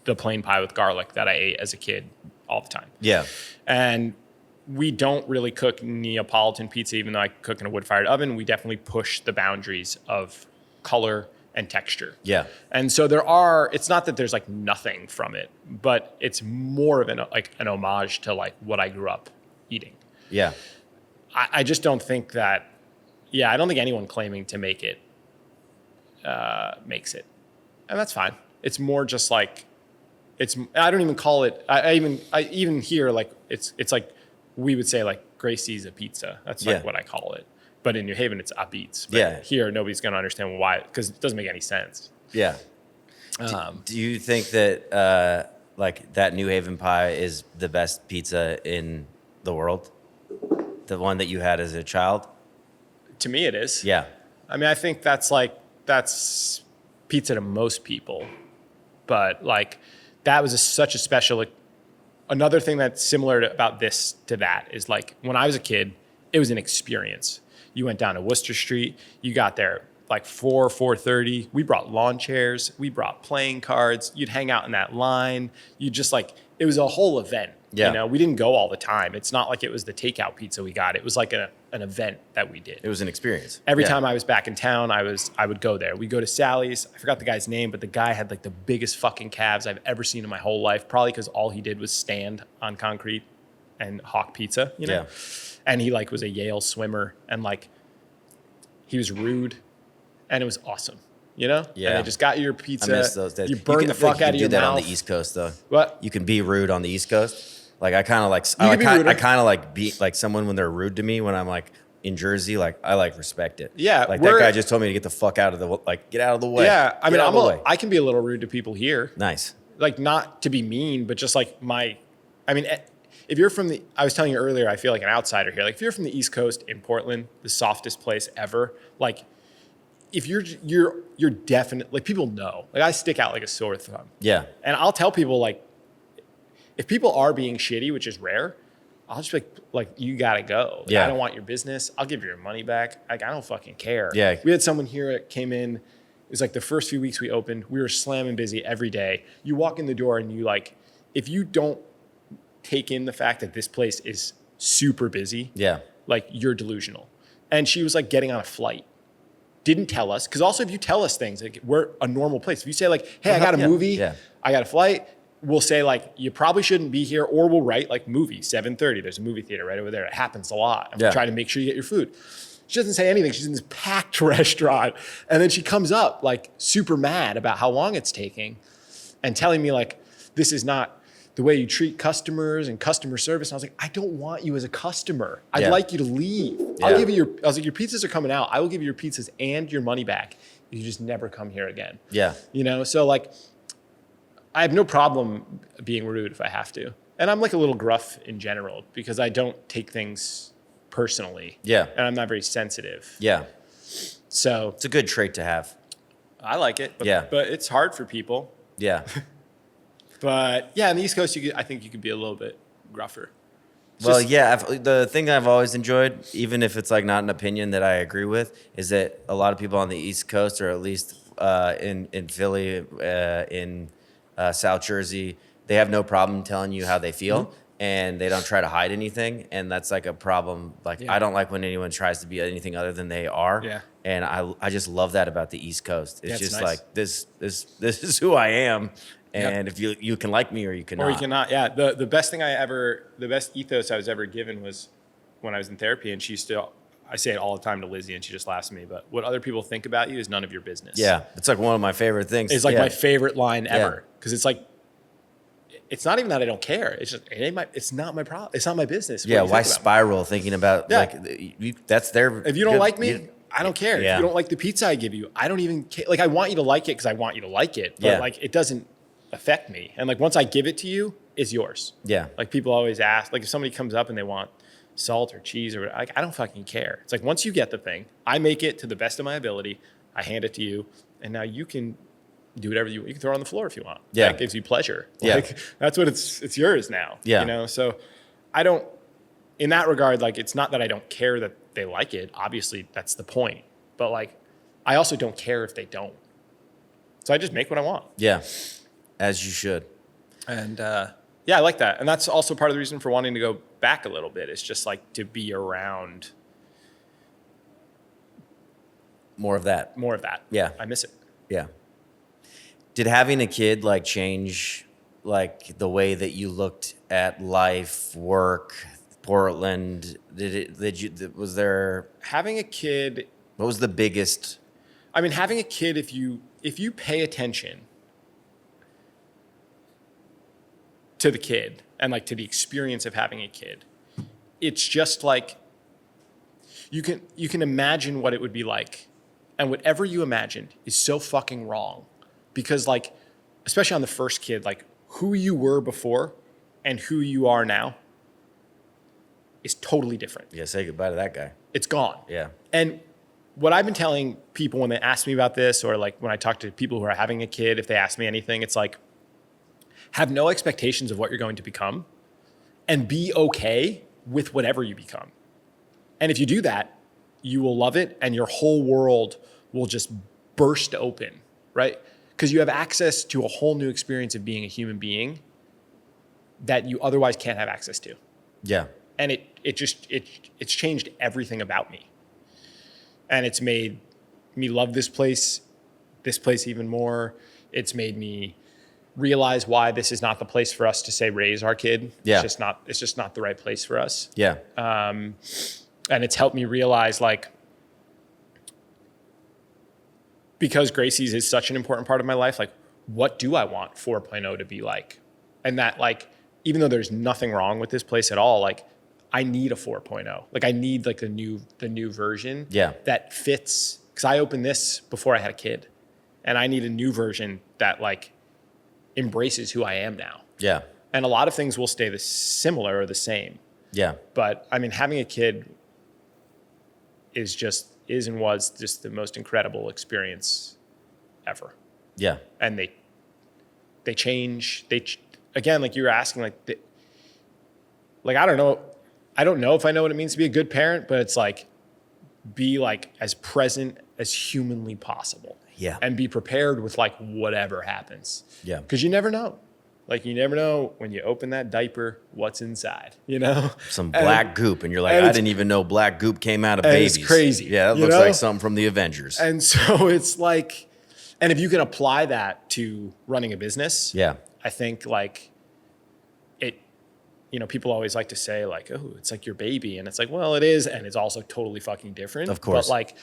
the plain pie with garlic that I ate as a kid all the time. Yeah. And we don't really cook Neapolitan pizza, even though I cook in a wood fired oven. We definitely push the boundaries of color and texture. Yeah. And so it's not that there's like nothing from it, but it's more of an homage to like what I grew up eating. Yeah. I just don't think that, I don't think anyone claiming to make it makes it. And that's fine. It's more just like, I don't even call it, I even hear like, it's like, we would say like Gracie's a pizza. That's like what I call it. But in New Haven, it's a beats. But Yeah. here, nobody's going to understand why, because it doesn't make any sense. Yeah. Do you think that like that New Haven pie is the best pizza in the world? The one that you had as a child? To me, it is. Yeah. I mean, I think that's pizza to most people. But like, that was such a special, like, another thing that's similar about this to that is like, when I was a kid, it was an experience. You went down to Worcester Street, you got there like 4:30. We brought lawn chairs, we brought playing cards. You'd hang out in that line. You just like, it was a whole event. Yeah. You know, we didn't go all the time. It's not like it was the takeout pizza we got. It was like an event that we did. It was an experience. Every Yeah. time I was back in town, I would go there. We go to Sally's. I forgot the guy's name, but the guy had like the biggest fucking calves I've ever seen in my whole life. Probably because all he did was stand on concrete and hawk pizza, you know? Yeah. And he like was a Yale swimmer and like he was rude and it was awesome. you know? Yeah. And they just got you your I pizza. miss those days. You burn the fuck you out can of your do that mouth. on the East Coast though. What? You can be rude on the East Coast. Like I kind of like You can be rude. I kind of like be like someone when they're rude to me when I'm like in Jersey. Like I like respect it. Yeah, Like that guy just told me to get the fuck out of the get out of the way. Yeah, I Get mean, out of the way. I can be a little rude to people here. Nice. Like not to be mean, but just like I mean, if you're from I was telling you earlier, I feel like an outsider here. Like if you're from the East Coast in Portland, the softest place ever, like if you're definitely, like people know, like I stick out like a sore thumb. Yeah. And I'll tell people like, if people are being shitty, which is rare, I'll just be like you gotta go. Like, Yeah. I don't want your business. I'll give you your money back. Like I don't fucking care. Yeah. We had someone here that came in. It was like the first few weeks we opened, we were slamming busy every day. You walk in the door and you like, if you don't take in the fact that this place is super busy, Yeah. like you're delusional. And she was like getting on a flight. Didn't tell us. Because also if you tell us things, like we're a normal place. If you say like, hey, I got a movie, Yeah. I got a flight, we'll say like, you probably shouldn't be here, or we'll write like movie, 7:30. There's a movie theater right over there. It happens a lot. And we Yeah. try to make sure you get your food. She doesn't say anything. She's in this packed restaurant. And then she comes up like super mad about how long it's taking and telling me like, this is not the way you treat customers and customer service. And I was like, I don't want you as a customer. I'd Yeah. like you to leave. Yeah. I'll give you I was like, your pizzas are coming out. I will give you your pizzas and your money back. You just never come here again. Yeah. You know, so like, I have no problem being rude if I have to. And I'm like a little gruff in general because I don't take things personally. Yeah. And I'm not very sensitive. Yeah. So It's a good trait to have. I like it. But, Yeah. But it's hard for people. Yeah. But yeah, on the East Coast, I think you could be a little bit gruffer. It's Well, just- yeah. The thing I've always enjoyed, even if it's like not an opinion that I agree with, is that a lot of people on the East Coast, or at least in Philly, in South Jersey, they have no problem telling you how they feel, Mm-hmm. and they don't try to hide anything. And that's like a problem. Like Yeah. I don't like when anyone tries to be anything other than they are. Yeah. And I just love that about the East Coast. It's Yeah, it's just nice. like this is who I am. Yep. And if you can like me or you cannot. Or you cannot. Yeah. The best ethos I was ever given was when I was in therapy, and I say it all the time to Lizzie, and she just laughs at me, but what other people think about you is none of your business. Yeah. It's like one of my favorite things. It's like Yeah. my favorite line ever. Because it's like, it's not even that I don't care. It's just, it's not my problem. It's not my business. What Yeah, do you why think about me? spiral thinking about Yeah. that's their. If you don't like me, I don't care. Yeah. If you don't like the pizza I give you, I don't even care. Like I want you to like it because I want you to like it. But Yeah. like it doesn't affect me. And like once I give it to you, it's yours. Yeah. Like people always ask, like if somebody comes up and they want salt or cheese or like I don't fucking care. It's like once you get the thing, I make it to the best of my ability. I hand it to you, and now you can do whatever you can throw it on the floor if you want. Yeah. That gives you pleasure. Yeah. Like that's what it's yours now. Yeah. You know, so I don't in that regard, like it's not that I don't care that they like it. Obviously that's the point. But like I also don't care if they don't. So I just make what I want. Yeah, as you should. And yeah, I like that. And that's also part of the reason for wanting to go back a little bit. It's just like to be around More of that. more of that. Yeah. I miss it. Yeah. Did having a kid like change like the way that you looked at life, work, Portland? Was there, Having a kid, what was the biggest? I mean, having a kid, if you pay attention to the kid and like to the experience of having a kid, it's just like you can imagine what it would be like, and whatever you imagined is so fucking wrong, because like, especially on the first kid, like who you were before and who you are now is totally different. Yeah, say goodbye to that guy. It's gone. Yeah. And what I've been telling people when they ask me about this, or like when I talk to people who are having a kid, if they ask me anything, it's like, have no expectations of what you're going to become and be okay with whatever you become. And if you do that, you will love it and your whole world will just burst open, right? Because you have access to a whole new experience of being a human being that you otherwise can't have access to. Yeah. And it's changed everything about me. And it's made me love this place even more. It's made me realize why this is not the place for us to say raise our kid. Yeah. It's just not the right place for us. Yeah. And it's helped me realize like because Gracie's is such an important part of my life, like, what do I want 4.0 to be like? And that, like, even though there's nothing wrong with this place at all, like, I need a 4.0. Like, I need like the new version that fits, because I opened this before I had a kid, and I need a new version that like embraces who I am now. Yeah. And a lot of things will stay similar or the same. Yeah. But I mean, having a kid is and was just the most incredible experience ever. Yeah. And they change. Again, like you were asking, like I don't know if I know what it means to be a good parent, but it's like, be like as present as humanly possible. Yeah. And be prepared with like whatever happens. Yeah. Because you never know. Like, you never know when you open that diaper, what's inside, you know? Some black goop. And you're like, I didn't even know black goop came out of babies. It's crazy. Yeah, it looks like something from the Avengers. And so it's like, and if you can apply that to running a business, I think like it, you know, people always like to say like, oh, it's like your baby. And it's like, well, it is. And it's also totally fucking different. Of course. But like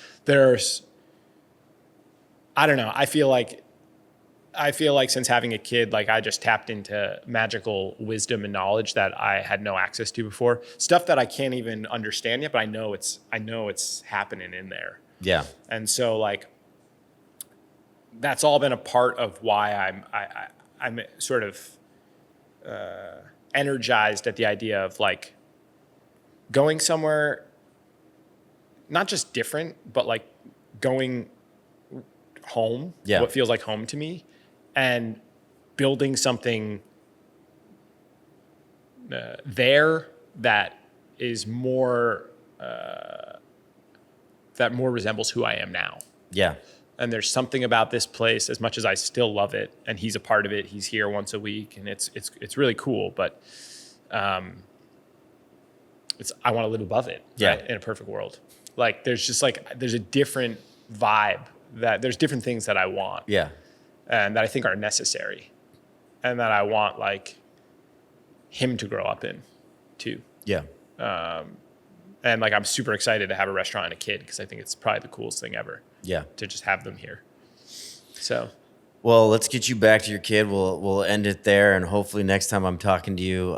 I don't know. I feel like since having a kid, like I just tapped into magical wisdom and knowledge that I had no access to before. Stuff that I can't even understand yet, but I know it's happening in there. Yeah. And so like, that's all been a part of why I'm sort of energized at the idea of like going somewhere, not just different, but like going home, what feels like home to me, and building something there that is more that more resembles who I am now. Yeah. And there's something about this place, as much as I still love it, and he's a part of it. He's here once a week, and it's really cool. But I want to live above it, right? In a perfect world. Like there's a different vibe, that there's different things that I want, and that I think are necessary, and that I want like him to grow up in, too. Yeah. And like I'm super excited to have a restaurant and a kid, because I think it's probably the coolest thing ever. Yeah. To just have them here. So. Well, let's get you back to your kid. We'll end it there, and hopefully next time I'm talking to you,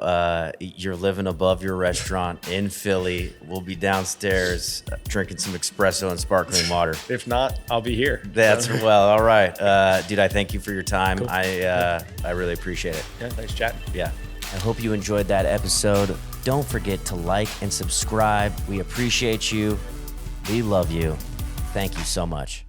you're living above your restaurant in Philly. We'll be downstairs drinking some espresso and sparkling water. If not, I'll be here. All right, dude. I thank you for your time. Cool. I really appreciate it. Yeah, thanks, chatting. Yeah. I hope you enjoyed that episode. Don't forget to like and subscribe. We appreciate you. We love you. Thank you so much.